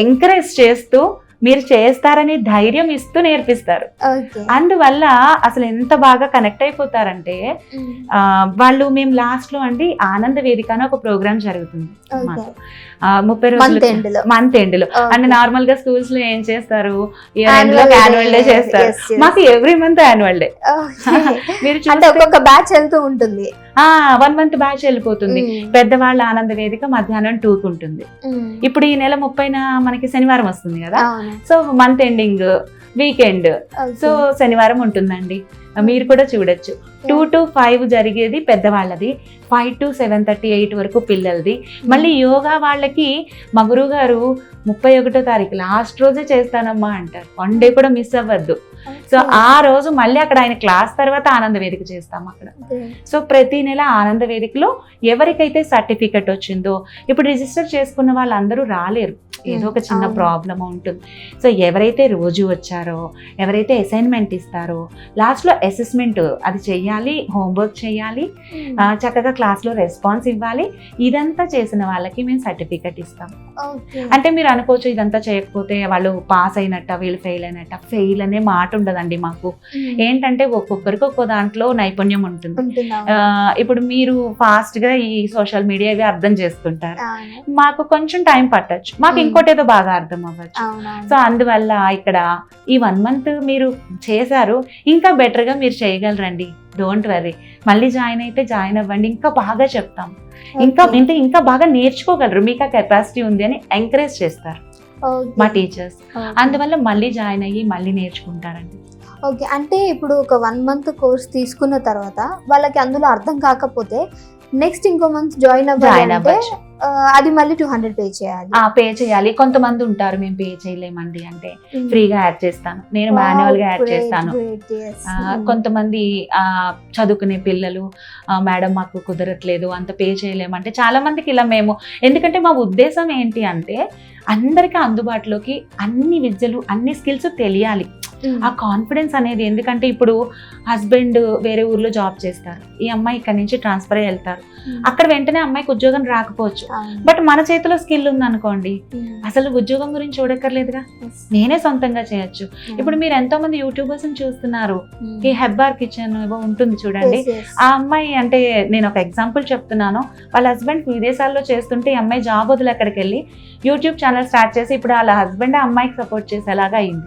ఎంకరేజ్ చేస్తూ మీరు చేస్తారని ధైర్యం ఇస్తూ నేర్పిస్తారు. అందువల్ల అసలు ఎంత బాగా కనెక్ట్ అయిపోతారంటే వాళ్ళు, మేము లాస్ట్ లో అండి ఆనంద వేదిక అని ఒక ప్రోగ్రామ్ జరుగుతుంది మాకు 30 రోజులు మంత్ ఎండ్ లో. అంటే నార్మల్ గా స్కూల్స్ లో ఏం చేస్తారు, ఇయర్ ఎండ్ లో యాన్యువల్ డే చేస్తారు, మాకు ఎవ్రీ మంత్ యాన్యువల్ డే. మీరు ఒక్కొక్క బ్యాచ్ వెళ్తూ ఉంటుంది, 1 month బ్యాచ్ వెళ్ళిపోతుంది. పెద్దవాళ్ళ ఆనంద వేదిక మధ్యాహ్నం 2కి ఉంటుంది. ఇప్పుడు ఈ నెల 30న మనకి శనివారం వస్తుంది కదా, so month ending weekend, so శనివారం ఉంటుందండి, మీరు కూడా చూడొచ్చు. 2 to 5 జరిగేది పెద్దవాళ్ళది, 5 to 7:30-8 వరకు పిల్లలది. మళ్ళీ యోగా వాళ్ళకి మా గురువు గారు 31వ తారీఖు లాస్ట్ రోజే చేస్తానమ్మా అంటారు, 1 day కూడా మిస్ అవ్వద్దు. సో ఆ రోజు మళ్ళీ అక్కడ ఆయన క్లాస్ తర్వాత ఆనంద వేదిక చేస్తాం అక్కడ. సో ప్రతి నెల ఆనంద వేదికలో ఎవరికైతే సర్టిఫికెట్ వచ్చిందో, ఇప్పుడు రిజిస్టర్ చేసుకున్న వాళ్ళందరూ రాలేరు, ఏదో ఒక చిన్న ప్రాబ్లం ఉంటుంది. సో ఎవరైతే రోజు వచ్చారో, ఎవరైతే అసైన్మెంట్ ఇస్తారో, లాస్ట్లో అసెస్మెంట్ అది చెయ్యాలి, హోంవర్క్ చేయాలి, చక్కగా క్లాస్లో రెస్పాన్స్ ఇవ్వాలి, ఇదంతా చేసిన వాళ్ళకి మేము సర్టిఫికెట్ ఇస్తాం. అంటే మీరు అనుకోవచ్చు ఇదంతా చేయకపోతే వాళ్ళు పాస్ అయినట్ట, వీళ్ళు ఫెయిల్ అయినట్ట. ఫెయిల్ అనే మాట ఉండదండి మాకు. ఏంటంటే ఒక్కొక్కరికి ఒక్కో దాంట్లో నైపుణ్యం ఉంటుంది. ఇప్పుడు మీరు ఫాస్ట్ గా ఈ సోషల్ మీడియా ఇవి అర్థం చేసుకుంటారు, మాకు కొంచెం టైం పట్టచ్చు, మాకు ఇంకోటి ఏదో బాగా అర్థం అవ్వచ్చు. సో అందువల్ల ఇక్కడ ఈ 1 month మీరు చేశారు, ఇంకా బెటర్ గా మీరు చేయగలరండి. డోంట్ వర్రీ, మళ్ళీ జాయిన్ అయితే జాయిన్ అవ్వండి, ఇంకా బాగా చెప్తాం, ఇంకా బాగా నేర్చుకోగలరు, మీకు ఆ కెపాసిటీ ఉంది అని ఎంకరేజ్ చేస్తారు మా టీచర్స్. అందువల్ల మళ్ళీ జాయిన్ అయ్యి మళ్ళీ నేర్చుకుంటారండి. ఓకే, అంటే ఇప్పుడు ఒక 1 month కోర్స్ తీసుకున్న తర్వాత వాళ్ళకి అందులో అర్థం కాకపోతే నెక్స్ట్ ఇంకో మంత్ జాయిన్ అవ్వాలంటే అది మళ్ళీ 200 పే చేయాలి. కొంతమంది ఉంటారు మేము పే చేయలేమండి అంటే ఫ్రీగా యాడ్ చేస్తాను, నేను మాన్యువల్ గా యాడ్ చేస్తాను. కొంతమంది చదువుకునే పిల్లలు, మేడం మాకు కుదరట్లేదు అంత పే చేయలేమంటే, చాలా మందికి ఇలా మేము, ఎందుకంటే మా ఉద్దేశం ఏంటి అంటే అందరికీ అందుబాటులోకి అన్ని విద్యలు అన్ని స్కిల్స్ తెలియాలి, ఆ కాన్ఫిడెన్స్ అనేది. ఎందుకంటే ఇప్పుడు హస్బెండ్ వేరే ఊర్లో జాబ్ చేస్తారు, ఈ అమ్మాయి ఇక్కడ నుంచి ట్రాన్స్ఫర్ అయ్యి వెళ్తారు, అక్కడ వెంటనే అమ్మాయికి ఉద్యోగం రాకపోవచ్చు, బట్ మన చేతిలో స్కిల్ ఉంది అనుకోండి, అసలు ఉద్యోగం గురించి చూడక్కర్లేదుగా, నేనే సొంతంగా చేయొచ్చు. ఇప్పుడు మీరు ఎంతో మంది యూట్యూబర్స్ చూస్తున్నారు, ఈ హెబ్బార్ కిచెన్ ఏవో ఉంటుంది చూడండి, ఆ అమ్మాయి, అంటే నేను ఒక ఎగ్జాంపుల్ చెప్తున్నాను, వాళ్ళ హస్బెండ్ విదేశాల్లో చేస్తుంటే ఈ అమ్మాయి జాబ్ వదిలి అక్కడికి వెళ్ళి యూట్యూబ్ ఛానల్ స్టార్ట్ చేసి ఇప్పుడు వాళ్ళ హస్బెండ్ ఆ అమ్మాయికి సపోర్ట్ చేసేలాగా అయింది.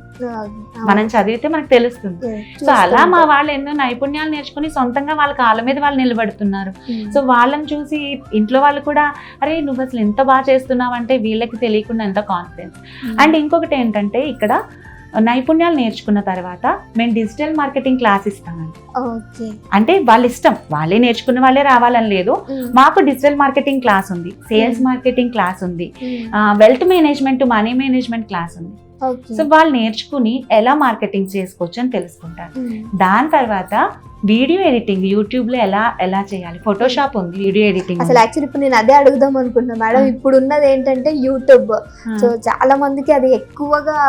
మనం చదివితే మనకు తెలుస్తుంది. సో అలా మా వాళ్ళు ఎన్నో నైపుణ్యాలు నేర్చుకుని సొంతంగా వాళ్ళ కాళ్ళ మీద వాళ్ళు నిలబడుతున్నారు. సో వాళ్ళని చూసి ఇంట్లో వాళ్ళు కూడా, అరే నువ్వు అసలు ఎంత బాగా చేస్తున్నావు అంటే వీళ్ళకి తెలియకుండా ఎంత కాన్ఫిడెన్స్. అండ్ ఇంకొకటి ఏంటంటే, ఇక్కడ నైపుణ్యాలు నేర్చుకున్న తర్వాత మేము డిజిటల్ మార్కెటింగ్ క్లాస్ ఇస్తామండి. అంటే వాళ్ళ ఇష్టం, వాళ్ళే నేర్చుకున్న వాళ్ళే రావాలని లేదు, మాకు డిజిటల్ మార్కెటింగ్ క్లాస్ ఉంది, సేల్స్ మార్కెటింగ్ క్లాస్ ఉంది, wealth management, money management class ఉంది. సో వాళ్ళు నేర్చుకుని ఎలా మార్కెటింగ్ చేసుకోవచ్చు అని తెలుసుకుంటారు. దాని తర్వాత వీడియో ఎడిటింగ్ యూట్యూబ్ లో ఎలా చేయాలి, ఫోటోషాప్ ఉంది, వీడియో ఎడిటింగ్. అసలు యాక్చువల్లీ ఇప్పుడు నేను అదే అడుగుదాం అనుకుంటున్నా మేడం, ఇప్పుడు ఉన్నది ఏంటంటే యూట్యూబ్. సో చాలా మందికి అది ఎక్కువగా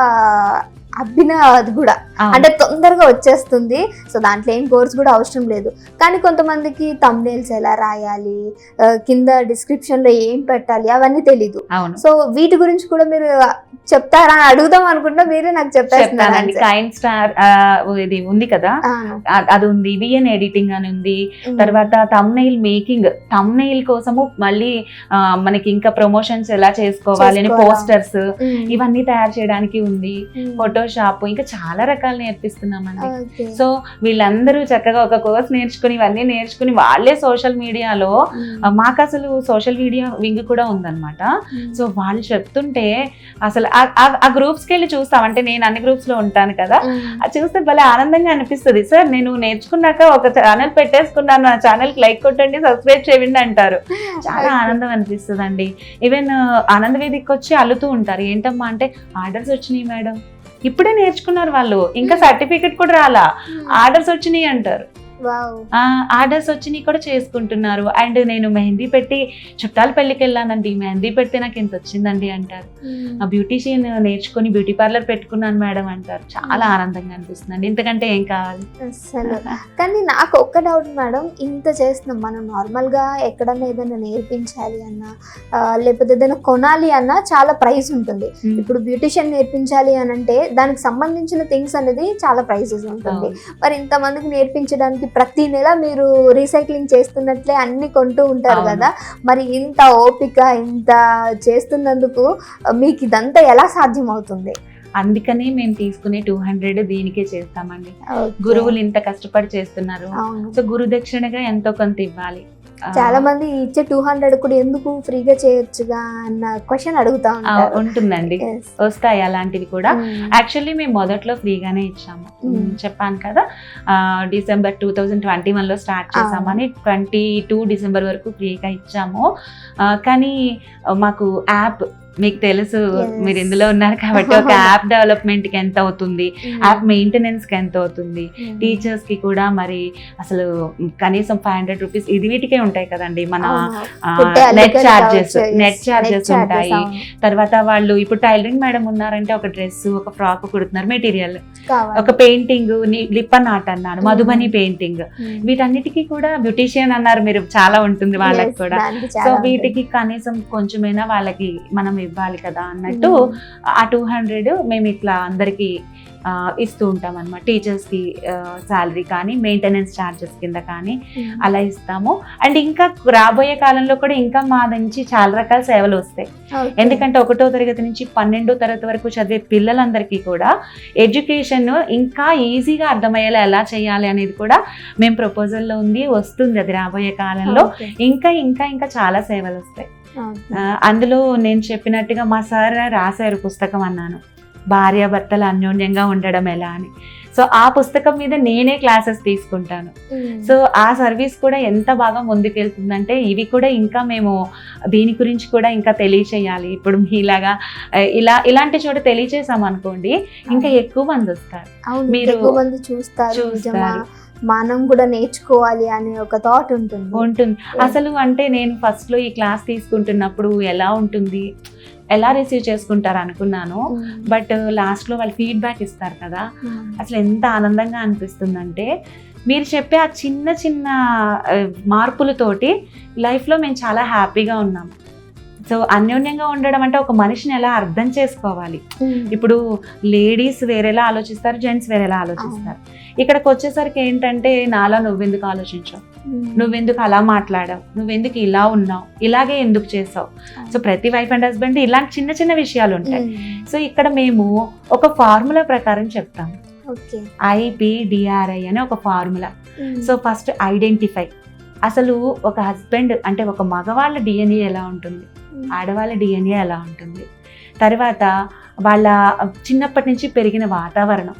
అది కూడా అంటే తొందరగా వచ్చేస్తుంది, సో దాంట్లో ఏం కోర్స్ కూడా అవసరం లేదు. కానీ కొంతమందికి థంబ్నెయిల్స్ ఎలా రాయాలి, కింద డిస్క్రిప్షన్ లో ఏం పెట్టాలి అవన్నీ తెలీదు. సో వీటి గురించి కూడా మీరు చెప్తారా అని అడుగుదాం అనుకుంటా, మీరే నాకు చెప్పేస్తున్నారండి. కైన్ స్టార్ ఇది ఉంది కదా, అది ఉంది, విఎన్ ఎడిటింగ్ అని ఉంది, తర్వాత థంబ్నెయిల్ మేకింగ్, థంబ్నెయిల్ కోసము మళ్ళీ మనకి ఇంకా ప్రమోషన్స్ ఎలా చేసుకోవాలి అని పోస్టర్స్ ఇవన్నీ తయారు చేయడానికి ఉంది, ఫోటో ఫోటోషాప్ ఇంకా చాలా రకాలు నేర్పిస్తున్నామండి. సో వీళ్ళందరూ చక్కగా ఒక కోర్స్ నేర్చుకుని ఇవన్నీ నేర్చుకుని వాళ్ళే సోషల్ మీడియాలో మాకు అసలు సోషల్ మీడియా వింగ్ కూడా ఉందన్నమాట. సో వాళ్ళు చెప్తుంటే అసలు ఆ గ్రూప్స్కి వెళ్ళి చూస్తాం, అంటే నేను అన్ని గ్రూప్స్ లో ఉంటాను కదా, అది చూస్తే భలే ఆనందంగా అనిపిస్తుంది. సార్ నేను నేర్చుకున్నాక ఒక ఛానల్ పెట్టేసుకున్నాను, ఆ ఛానల్ కి లైక్ కొట్టండి, సబ్స్క్రైబ్ చేయండి అంటారు. చాలా ఆనందం అనిపిస్తుంది అండి. ఈవెన్ ఆనంద వేదికకి వచ్చి అల్లుతూ ఉంటారు. ఏంటమ్మా అంటే ఆర్డర్స్ వచ్చినాయి మేడం, ఇప్పుడే నేర్చుకున్నారు వాళ్ళు, ఇంకా సర్టిఫికెట్ కూడా రాలా, ఆర్డర్స్ వచ్చినాయి అంటారు. ఆర్డర్స్ వచ్చినాయి కూడా చేసుకుంటున్నారు. అండ్ నేను మెహందీ పెట్టి చుట్టాల పెళ్లికి వెళ్ళానండి, మెహందీ పెడితే నాకు ఎంత వచ్చిందండి అంటారు. బ్యూటీషియన్ నేర్చుకుని బ్యూటీ పార్లర్ పెట్టుకున్నాను మేడం అంటారు. చాలా ఆనందంగా అనిపిస్తుందండి. ఇంతకంటే ఏం కావాలి అసలు. కానీ నాకు ఒక్క డౌట్ మేడం, ఇంత చేస్తున్నాం మనం, నార్మల్ గా ఎక్కడన్నా ఏదైనా నేర్పించాలి అన్నా లేకపోతే ఏదైనా కొనాలి అన్నా చాలా ప్రైస్ ఉంటుంది. ఇప్పుడు బ్యూటిషియన్ నేర్పించాలి అని అంటే దానికి సంబంధించిన థింగ్స్ అనేది చాలా ప్రైసెస్ ఉంటుంది. మరి ఇంతమందికి నేర్పించడానికి ప్రతి నెల మీరు రీసైక్లింగ్ చేస్తున్నట్లే అన్ని కొంటూ ఉంటారు కదా, మరి ఇంత ఓపిక ఇంత చేస్తున్నందుకు మీకు ఇదంతా ఎలా సాధ్యం అవుతుంది? అందుకనే మేము తీసుకునే 200 దీనికే చేస్తామండి. గురువులు ఇంత కష్టపడి చేస్తున్నారు, సో గురు దక్షిణగా ఎంతో కొంత ఇవ్వాలి. చాలా మంది ఇచ్చే 200 కూడా ఎందుకు ఫ్రీగా చేయొచ్చుగా అన్న క్వశ్చన్ అడుగుతా ఉంటుందండి. వస్తాయి అలాంటివి కూడా. యాక్చువల్లీ మేము మొదట్లో ఫ్రీగానే ఇచ్చాము, చెప్పాను కదా, డిసెంబర్ 2021 లో స్టార్ట్ చేసామని 22 డిసెంబర్ వరకు ఫ్రీగా ఇచ్చాము. కానీ మాకు యాప్, మీకు తెలుసు మీరు ఇందులో ఉన్నారు కాబట్టి, ఒక యాప్ డెవలప్మెంట్ కి ఎంత అవుతుంది, యాప్ మెయింటెనెన్స్ కి ఎంత అవుతుంది, టీచర్స్ కి కూడా మరి అసలు కనీసం 500 రూపీస్ ఇది వీటికే ఉంటాయి కదండి. మన నెట్ చార్జెస్ ఉంటాయి. తర్వాత వాళ్ళు ఇప్పుడు టైలరింగ్ మేడం ఉన్నారంటే ఒక డ్రెస్, ఒక ఫ్రాక్ కుడుతున్నారు, మెటీరియల్, ఒక పెయింటింగ్, లిప్పన్ ఆర్ట్ అన్నారు, మధుబని పెయింటింగ్, వీటన్నిటికీ కూడా బ్యూటీషియన్ అన్నారు మీరు, చాలా ఉంటుంది వాళ్ళకి కూడా. సో వీటికి కనీసం కొంచెమైనా వాళ్ళకి మనం ఇవ్వాలి కదా అన్నట్టు ఆ 200 మేము ఇట్లా అందరికి ఇస్తూ ఉంటాం అన్నమాట. టీచర్స్ కి శాలరీ కానీ మెయింటెనెన్స్ ఛార్జెస్ కింద కానీ అలా ఇస్తాము. అండ్ ఇంకా రాబోయే కాలంలో కూడా ఇంకా మా నుంచి చాలా రకాల సేవలు వస్తాయి. ఎందుకంటే 1వ తరగతి నుంచి 12వ తరగతి వరకు చదివే పిల్లలందరికీ కూడా ఎడ్యుకేషన్ ఇంకా ఈజీగా అర్థమయ్యేలా ఎలా చేయాలి అనేది కూడా మేము ప్రపోజల్లో ఉంది, వస్తుంది అది రాబోయే కాలంలో. ఇంకా ఇంకా ఇంకా చాలా సేవలు వస్తాయి. అందులో నేను చెప్పినట్టుగా మా సార్ రాశారు పుస్తకం అన్నాను, భార్యాభర్తలు అన్యోన్యంగా ఉండడం ఎలా అని. సో ఆ పుస్తకం మీద నేనే క్లాసెస్ తీసుకుంటాను. సో ఆ సర్వీస్ కూడా ఎంత బాగా ముందుకెళ్తుందంటే ఇవి కూడా ఇంకా మేము దీని గురించి కూడా ఇంకా తెలియచేయాలి. ఇప్పుడు మీలాగా ఇలాంటి చోట తెలియచేసాం అనుకోండి, ఇంకా ఎక్కువ మంది వస్తారు, మీరు చూస్తారు, మనం కూడా నేర్చుకోవాలి అనే ఒక థాట్ ఉంటుంది. అసలు అంటే నేను ఫస్ట్ లో ఈ క్లాస్ తీసుకుంటున్నప్పుడు ఎలా ఉంటుంది, ఎలా రిసీవ్ చేసుకుంటారు అనుకున్నాను. బట్ లాస్ట్ లో వాళ్ళు ఫీడ్బ్యాక్ ఇస్తారు కదా, అసలు ఎంత ఆనందంగా అనిపిస్తుందంటే మీరు చెప్పే ఆ చిన్న చిన్న మార్పులతోటి లైఫ్లో మేము చాలా హ్యాపీగా ఉన్నాము. సో అన్యోన్యంగా ఉండడం అంటే ఒక మనిషిని ఎలా అర్థం చేసుకోవాలి. ఇప్పుడు లేడీస్ వేరేలా ఆలోచిస్తారు, జెంట్స్ వేరేలా ఆలోచిస్తారు. ఇక్కడికి వచ్చేసరికి ఏంటంటే నాలా నువ్వెందుకు ఆలోచించావు, నువ్వెందుకు అలా మాట్లాడావు, నువ్వెందుకు ఇలా ఉన్నావు, ఇలాగే ఎందుకు చేసావు. సో ప్రతి వైఫ్ అండ్ హస్బెండ్ ఇలాంటి చిన్న చిన్న విషయాలు ఉంటాయి. సో ఇక్కడ మేము ఒక ఫార్ములా ప్రకారం చెప్తాము, IPDRI అనే ఒక ఫార్ములా. సో ఫస్ట్ ఐడెంటిఫై, అసలు ఒక హస్బెండ్ అంటే ఒక మగవాళ్ళ DNA ఎలా ఉంటుంది, ఆడవాళ్ళ DNA ఎలా ఉంటుంది, తర్వాత వాళ్ళ చిన్నప్పటి నుంచి పెరిగిన వాతావరణం,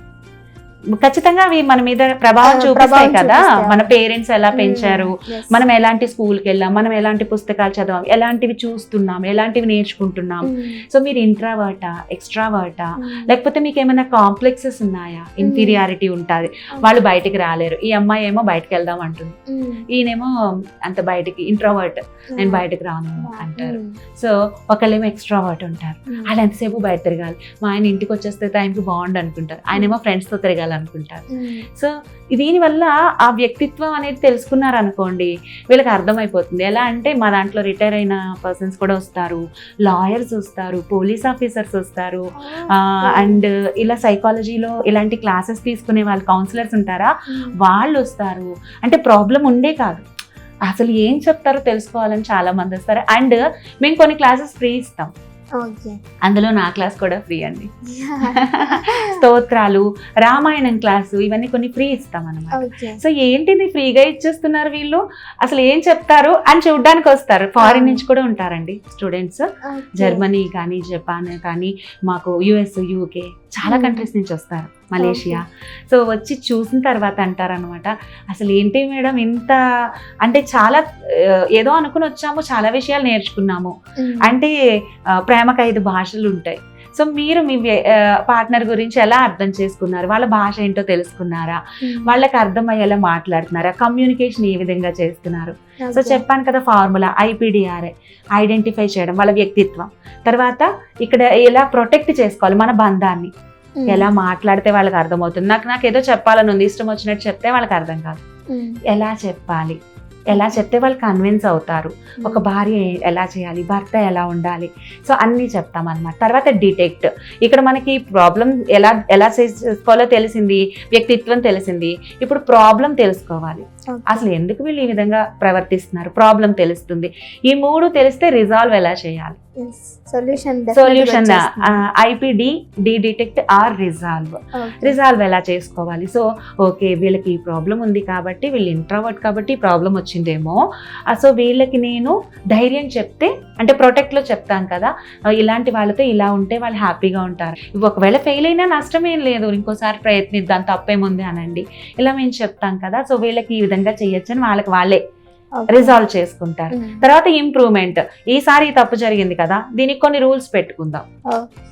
ఖచ్చితంగా అవి మన మీద ప్రభావం చూపిస్తాయి కదా. మన పేరెంట్స్ ఎలా పెంచారు, మనం ఎలాంటి స్కూల్కి వెళ్ళాం, మనం ఎలాంటి పుస్తకాలు చదివాం, ఎలాంటివి చూస్తున్నాం, ఎలాంటివి నేర్చుకుంటున్నాం. సో మీరు ఇంట్రావర్టా, ఎక్స్ట్రావర్టా, లేకపోతే మీకు ఏమైనా కాంప్లెక్సెస్ ఉన్నాయా, ఇన్ఫీరియారిటీ ఉంటుంది, వాళ్ళు బయటికి రాలేరు, ఈ అమ్మాయి ఏమో బయటకు వెళ్దాం అంటుంది, ఈయనేమో అంత బయటికి ఇంట్రావర్ట్, నేను బయటకు రాను అంటారు. సో ఒకళ్ళేమో ఎక్స్ట్రావర్ట్ ఉంటారు, వాళ్ళు ఎంతసేపు బయట తిరగాలి, మా ఆయన ఇంటికి వచ్చేస్తే టైంకి బాగుండు అనుకుంటారు, ఆయనేమో ఫ్రెండ్స్తో తిరగాలి అనుకుంటారు. సో దీనివల్ల ఆ వ్యక్తిత్వం అనేది తెలుసుకున్నారు అనుకోండి, వీళ్ళకి అర్థమైపోతుంది. ఎలా అంటే మా దాంట్లో రిటైర్ అయిన పర్సన్స్ కూడా వస్తారు, లాయర్స్ వస్తారు, పోలీస్ ఆఫీసర్స్ వస్తారు, అండ్ ఇలా సైకాలజీలో ఇలాంటి క్లాసెస్ తీసుకునే వాళ్ళు, కౌన్సిలర్స్ ఉంటారా, వాళ్ళు వస్తారు. అంటే ప్రాబ్లం ఉండే కాదు, అసలు ఏం చెప్తారో తెలుసుకోవాలని చాలా మంది వస్తారు. అండ్ మేము కొన్ని క్లాసెస్ ఫ్రీ ఇస్తాం. ఓకే. అందులో నా క్లాస్ కూడా ఫ్రీ అండి. స్తోత్రాలు, రామాయణం క్లాసు ఇవన్నీ కొన్ని ఫ్రీ ఇస్తాం అన్నమాట. ఓకే. సో ఏంటిది ఫ్రీగా ఇచ్చేస్తున్నారు వీళ్ళు, అసలు ఏం చెప్తారు అని చూడడానికి వస్తారు. ఫారిన్ నుంచి కూడా ఉంటారండి స్టూడెంట్స్, జర్మనీ కానీ జపాన్ కానీ మాకు యుఎస్ యూకే చాలా కంట్రీస్ నుంచి వస్తారు, మలేషియా. సో వచ్చి చూసిన తర్వాత అంటారనమాట, అసలు ఏంటి మేడం ఇంత అంటే చాలా ఏదో అనుకుని వచ్చాము, చాలా విషయాలు నేర్చుకున్నాము. అంటే ప్రేమకు 5 భాషలు ఉంటాయి. సో మీరు మీ పార్ట్నర్ గురించి ఎలా అర్థం చేసుకున్నారు, వాళ్ళ భాష ఏంటో తెలుసుకున్నారా, వాళ్ళకి అర్థమయ్యేలా మాట్లాడుతున్నారా, కమ్యూనికేషన్ ఏ విధంగా చేస్తున్నారు. సో చెప్పాను కదా ఫార్ములా IPDRA, ఐడెంటిఫై చేయడం వాళ్ళ వ్యక్తిత్వం. తర్వాత ఇక్కడ ఎలా ప్రొటెక్ట్ చేసుకోవాలి మన బంధాన్ని, ఎలా మాట్లాడితే వాళ్ళకి అర్థమవుతుంది. నాకు ఏదో చెప్పాలని ఉంది, ఇష్టం వచ్చినట్టు చెప్తే వాళ్ళకి అర్థం కాదు. ఎలా చెప్పాలి, ఎలా చెప్తే వాళ్ళు కన్విన్స్ అవుతారు, ఒక భార్య ఎలా చేయాలి, భర్త ఎలా ఉండాలి. సో అన్నీ చెప్తాం అన్నమాట. తర్వాత డిటెక్ట్, ఇక్కడ మనకి ప్రాబ్లం ఎలా చేసుకోవాలో తెలిసింది, వ్యక్తిత్వం తెలిసింది. ఇప్పుడు ప్రాబ్లం తెలుసుకోవాలి, అసలు ఎందుకు వీళ్ళు ఈ విధంగా ప్రవర్తిస్తున్నారు, ప్రాబ్లం తెలుస్తుంది. ఈ 3 తెలిస్తే రిజాల్వ్ ఎలా చేయాలి, solution IPD, detect or resolve ఎలా చేసుకోవాలి. సో ఓకే వీళ్ళకి ఈ ప్రాబ్లం ఉంది కాబట్టి, వీళ్ళు ఇంట్రోవర్ట్ కాబట్టి ప్రాబ్లం వచ్చిందేమో. సో వీళ్ళకి నేను ధైర్యం చెప్తే, అంటే ప్రొటెక్ట్లో చెప్తాను కదా, ఇలాంటి వాళ్ళతో ఇలా ఉంటే వాళ్ళు హ్యాపీగా ఉంటారు. ఒకవేళ ఫెయిల్ అయినా నష్టం ఏం లేదు, ఇంకోసారి ప్రయత్నిద్దాం తప్పేముంది అనండి, ఇలా మేము చెప్తాం కదా. సో వీళ్ళకి ఈ విధంగా చేయొచ్చని వాళ్ళకి వాళ్ళే రిజాల్వ్ చేసుకుంటారు. తర్వాత ఇంప్రూవ్మెంట్, ఈసారి తప్పు జరిగింది కదా, దీనికి కొన్ని రూల్స్ పెట్టుకుందాం,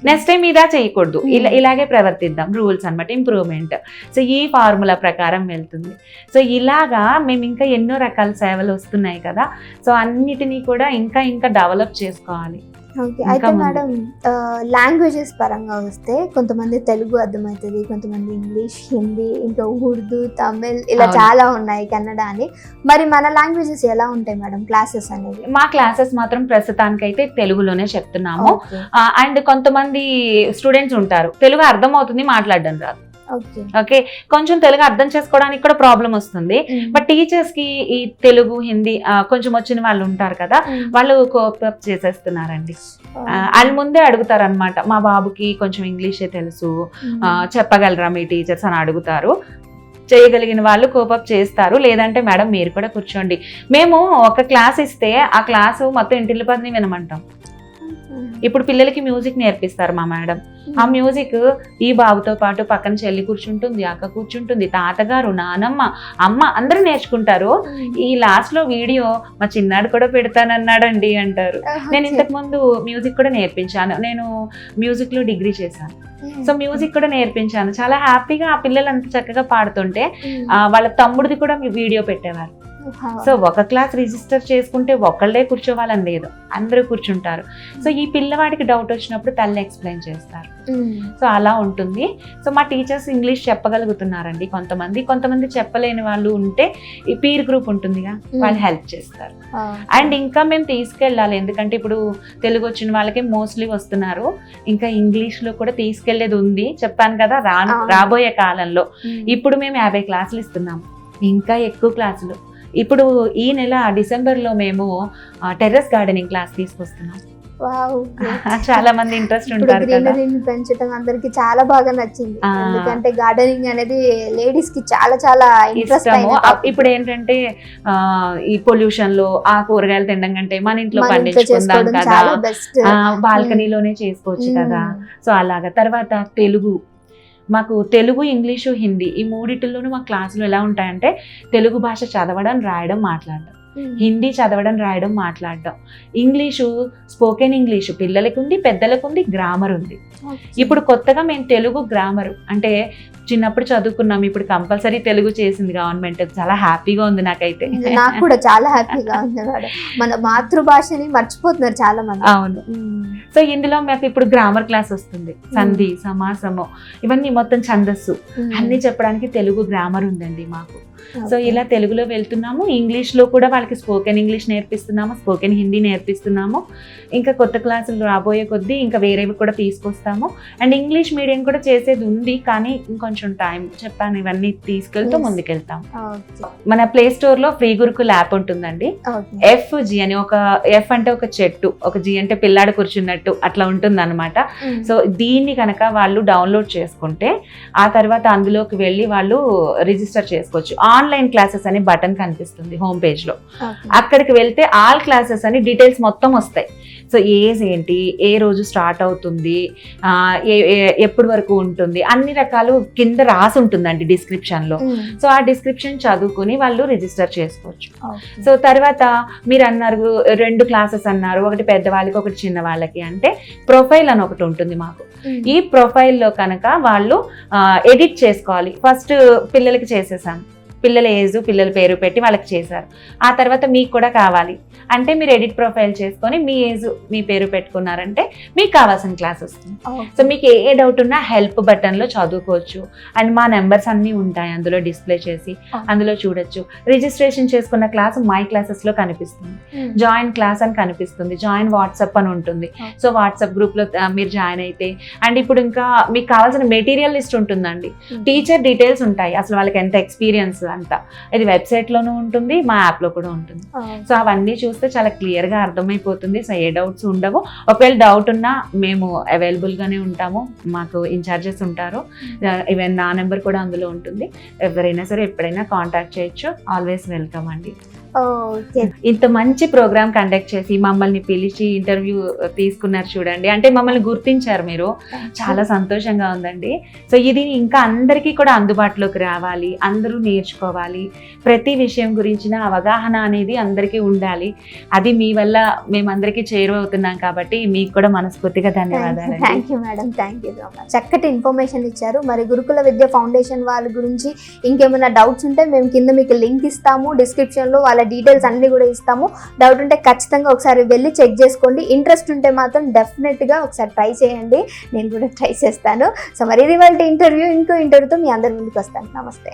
నెక్స్ట్ టైం ఇదా చేయకూడదు, ఇలాగే ప్రవర్తిద్దాం, రూల్స్ అన్నమాట ఇంప్రూవ్మెంట్. సో ఈ ఫార్ములా ప్రకారం వెళ్తుంది. సో ఇలాగా మేము ఇంకా ఎన్నో రకాల సేవలు వస్తున్నాయి కదా, సో అన్నిటినీ కూడా ఇంకా డెవలప్ చేసుకోవాలి. ఓకే. అయితే మేడం లాంగ్వేజెస్ పరంగా వస్తే కొంతమంది తెలుగు అర్థమవుతుంది, కొంతమంది ఇంగ్లీష్, హిందీ, ఇంకా ఉర్దూ, తమిళ్ ఇలా చాలా ఉన్నాయి, కన్నడ అని. మరి మన లాంగ్వేజెస్ ఎలా ఉంటాయి మేడం క్లాసెస్ అనేవి? మా క్లాసెస్ మాత్రం ప్రస్తుతానికైతే తెలుగులోనే చెప్తున్నాము. అండ్ కొంతమంది స్టూడెంట్స్ ఉంటారు తెలుగు అర్థం అవుతుంది, మాట్లాడడం రాదు. ఓకే, కొంచెం తెలుగు అర్థం చేసుకోవడానికి కూడా ప్రాబ్లం వస్తుంది. బట్ టీచర్స్ కి ఈ తెలుగు హిందీ కొంచెం వచ్చిన వాళ్ళు ఉంటారు కదా, వాళ్ళు కోపప్ చేసేస్తున్నారండి. వాళ్ళు ముందే అడుగుతారు అనమాట, మా బాబుకి కొంచెం ఇంగ్లీషే తెలుసు, చెప్పగలరా మీ టీచర్స్ అని అడుగుతారు. చేయగలిగిన వాళ్ళు కోపప్ చేస్తారు, లేదంటే మేడం మీరు కూడా కూర్చోండి. మేము ఒక క్లాస్ ఇస్తే ఆ క్లాసు మొత్తం ఇంటిల్లి పదిని వినమంటాం. ఇప్పుడు పిల్లలకి మ్యూజిక్ నేర్పిస్తారు మా మేడం, ఆ మ్యూజిక్ ఈ బాబుతో పాటు పక్కన చెల్లి కూర్చుంటుంది, అక్క కూర్చుంటుంది, తాతగారు, నానమ్మ, అమ్మ అందరూ నేర్చుకుంటారు. ఈ లాస్ట్ లో వీడియో మా చిన్నాడు కూడా పెడతానన్నాడండి అంటారు. నేను ఇంతకు ముందు మ్యూజిక్ కూడా నేర్పించాను, నేను మ్యూజిక్ లో డిగ్రీ చేశాను. సో మ్యూజిక్ కూడా నేర్పించాను. చాలా హ్యాపీగా ఆ పిల్లలు అంత చక్కగా పాడుతుంటే వాళ్ళ తమ్ముడిది కూడా వీడియో పెట్టేవారు. సో ఒక క్లాస్ రిజిస్టర్ చేసుకుంటే ఒకళ్ళే కూర్చోవాలని లేదు, అందరూ కూర్చుంటారు. సో ఈ పిల్లవాడికి డౌట్ వచ్చినప్పుడు తల్లి ఎక్స్ప్లెయిన్ చేస్తారు. సో అలా ఉంటుంది. సో మా టీచర్స్ ఇంగ్లీష్ చెప్పగలుగుతున్నారండి, కొంతమంది చెప్పలేని వాళ్ళు ఉంటే ఈ పీర్ గ్రూప్ ఉంటుందిగా, వాళ్ళు హెల్ప్ చేస్తారు. అండ్ ఇంకా మేము తీసుకెళ్ళాలి, ఎందుకంటే ఇప్పుడు తెలుగు వచ్చిన వాళ్ళకి మోస్ట్లీ వస్తున్నారు, ఇంకా ఇంగ్లీష్ లో కూడా తీసుకెళ్లేది ఉంది. చెప్పాను కదా రాబోయే కాలంలో ఇప్పుడు మేము 50 క్లాసులు ఇస్తున్నాము, ఇంకా ఎక్కువ క్లాసులు. ఇప్పుడు ఈ నెల డిసెంబర్లో మేము టెర్రస్ గార్డెనింగ్ క్లాస్ తీసుకొస్తున్నాం. చాలా మంది ఇంట్రెస్ట్ ఉంటారు కదా, పెంచడం అందరికి చాలా బాగా నచ్చింది. ఎందుకంటే గార్డెనింగ్ అనేది లేడీస్ కి చాలా ఇష్టము. ఇప్పుడు ఏంటంటే ఈ పొల్యూషన్ లో ఆ కూరగాయలు తినడం కంటే మన ఇంట్లో పండించుకుందాం కదా, బాల్కనీలోనే చేసుకోవచ్చు కదా. సో అలాగా. తర్వాత మాకు తెలుగు, ఇంగ్లీషు, హిందీ ఈ 3 మా క్లాసులు ఎలా ఉంటాయంటే తెలుగు భాష చదవడం, రాయడం, మాట్లాడడం, హిందీ చదవడం, రాయడం, మాట్లాడడం, ఇంగ్లీషు స్పోకెన్ ఇంగ్లీషు పిల్లలకి ఉంది, పెద్దలకు ఉంది, గ్రామర్ ఉంది. ఇప్పుడు కొత్తగా మేము తెలుగు గ్రామర్ అంటే చిన్నప్పుడు చదువుకున్నాం, ఇప్పుడు కంపల్సరీ తెలుగు చేసింది గవర్నమెంట్. చాలా హ్యాపీగా ఉంది నాకైతే. నాకు కూడా చాలా హ్యాపీగా ఉంది. మన మాతృభాషని మర్చిపోతున్నారు చాలా మంది. అవును. సో ఇందులో మాకు ఇప్పుడు గ్రామర్ క్లాస్ వస్తుంది, సంధి, సమాసము, ఇవన్నీ మొత్తం ఛందస్సు అన్ని చెప్పడానికి తెలుగు గ్రామర్ ఉందండి మాకు. సో ఇలా తెలుగులో వెళ్తున్నాము, ఇంగ్లీష్లో కూడా వాళ్ళకి స్పోకెన్ ఇంగ్లీష్ నేర్పిస్తున్నాము, స్పోకెన్ హిందీ నేర్పిస్తున్నాము. ఇంకా కొత్త క్లాసులు రాబోయే కొద్దీ ఇంకా వేరేవి కూడా తీసుకొస్తాము. అండ్ ఇంగ్లీష్ మీడియం కూడా చేసేది ఉంది, కానీ ఇంకొంచెం టైం చెప్పాను, ఇవన్నీ తీసుకెళ్తూ ముందుకెళ్తాం. మన ప్లే స్టోర్ లో ఫ్రీ గురుకుల్ యాప్ ఉంటుందండి. FG అని, ఒక F అంటే ఒక చెట్టు, ఒక G అంటే పిల్లాడు కూర్చున్నట్టు అట్లా ఉంటుంది అనమాట. సో దీన్ని కనుక వాళ్ళు డౌన్లోడ్ చేసుకుంటే ఆ తర్వాత అందులోకి వెళ్ళి వాళ్ళు రిజిస్టర్ చేసుకోవచ్చు. ఆన్లైన్ క్లాసెస్ అని బటన్ కనిపిస్తుంది హోమ్ పేజ్ లో, అక్కడికి వెళ్తే ఆల్ క్లాసెస్ అని డీటెయిల్స్ మొత్తం వస్తాయి. సో ఏజ్ ఏంటి, ఏ రోజు స్టార్ట్ అవుతుంది, ఎప్పటి వరకు ఉంటుంది, అన్ని రకాలు కింద రాసి ఉంటుందండి డిస్క్రిప్షన్ లో. సో ఆ డిస్క్రిప్షన్ చదువుకుని వాళ్ళు రిజిస్టర్ చేసుకోవచ్చు. సో తర్వాత మీరు అన్నారు 2 క్లాసెస్ అన్నారు, ఒకటి పెద్దవాళ్ళకి ఒకటి చిన్న వాళ్ళకి. అంటే ప్రొఫైల్ అని ఒకటి ఉంటుంది మాకు. ఈ ప్రొఫైల్లో కనుక వాళ్ళు ఎడిట్ చేసుకోవాలి. ఫస్ట్ పిల్లలకి చేసేసాం, పిల్లల ఏజ్ పిల్లల పేరు పెట్టి వాళ్ళకి చేశారు. ఆ తర్వాత మీకు కూడా కావాలి అంటే మీరు ఎడిట్ ప్రొఫైల్ చేసుకొని మీ ఏజ్ మీ పేరు పెట్టుకున్నారంటే మీకు కావాల్సిన క్లాస్ వస్తుంది. సో మీకు ఏ డౌట్ ఉన్నా హెల్ప్ బటన్లో చదువుకోవచ్చు. అండ్ మా నెంబర్స్ అన్నీ ఉంటాయి అందులో డిస్ప్లే చేసి, అందులో చూడొచ్చు. రిజిస్ట్రేషన్ చేసుకున్న క్లాస్ మై క్లాసెస్లో కనిపిస్తుంది, జాయిన్ క్లాస్ అని కనిపిస్తుంది, జాయిన్ వాట్సాప్ అని ఉంటుంది. సో వాట్సాప్ గ్రూప్లో మీరు జాయిన్ అయితే, అండ్ ఇప్పుడు ఇంకా మీకు కావాల్సిన మెటీరియల్ లిస్ట్ ఉంటుందండి, టీచర్ డీటెయిల్స్ ఉంటాయి, అసలు వాళ్ళకి ఎంత ఎక్స్పీరియన్స్ అంతా. ఇది వెబ్సైట్ లోనూ ఉంటుంది, మా యాప్ లో కూడా ఉంటుంది. సో అవన్నీ చూస్తే చాలా క్లియర్ గా అర్థమైపోతుంది. సో ఏ డౌట్స్ ఉండవు. ఒకవేళ డౌట్ ఉన్నా మేము అవైలబుల్ గానే ఉంటాము, మాకు ఇన్ఛార్జెస్ ఉంటారు. ఈవెన్ నా నెంబర్ కూడా అందులో ఉంటుంది. ఎవరైనా సరే ఎప్పుడైనా కాంటాక్ట్ చేయొచ్చు. ఆల్వేస్ వెల్కమ్ అండి. ఇంత మంచి ప్రోగ్రామ్ కండక్ట్ చేసి మమ్మల్ని పిలిచి ఇంటర్వ్యూ తీసుకున్నారు చూడండి, అంటే మమ్మల్ని గుర్తించారు మీరు, చాలా సంతోషంగా ఉందండి. సో ఇది ఇంకా అందరికీ కూడా అందుబాటులోకి రావాలి, అందరూ నేర్చుకోవాలి, ప్రతి విషయం గురించిన అవగాహన అనేది అందరికీ ఉండాలి. అది మీ వల్ల మేమందరికీ చేరువవుతున్నాం కాబట్టి మీకు కూడా మనస్ఫూర్తిగా ధన్యవాదాలు. Thank you madam, thank you so much. చక్కటి ఇన్ఫర్మేషన్ ఇచ్చారు. మరి గురుకుల విద్య ఫౌండేషన్ వాళ్ళ గురించి ఇంకేమైనా డౌట్స్ ఉంటే మేము కింద మీకు లింక్ ఇస్తాము, డిస్క్రిప్షన్లో వాళ్ళ డీటెయిల్స్ అన్ని కూడా ఇస్తాము. డౌట్ ఉంటే ఖచ్చితంగా ఒకసారి వెళ్ళి చెక్ చేసుకోండి. ఇంట్రెస్ట్ ఉంటే మాత్రం డెఫినెట్గా ఒకసారి ట్రై చేయండి, నేను కూడా ట్రై చేస్తాను. సో మరి ఇది వాళ్ళ ఇంటర్వ్యూ. ఇంకో ఇంటర్వ్యూతో మీ అందరి ముందుకు వస్తాను. నమస్తే.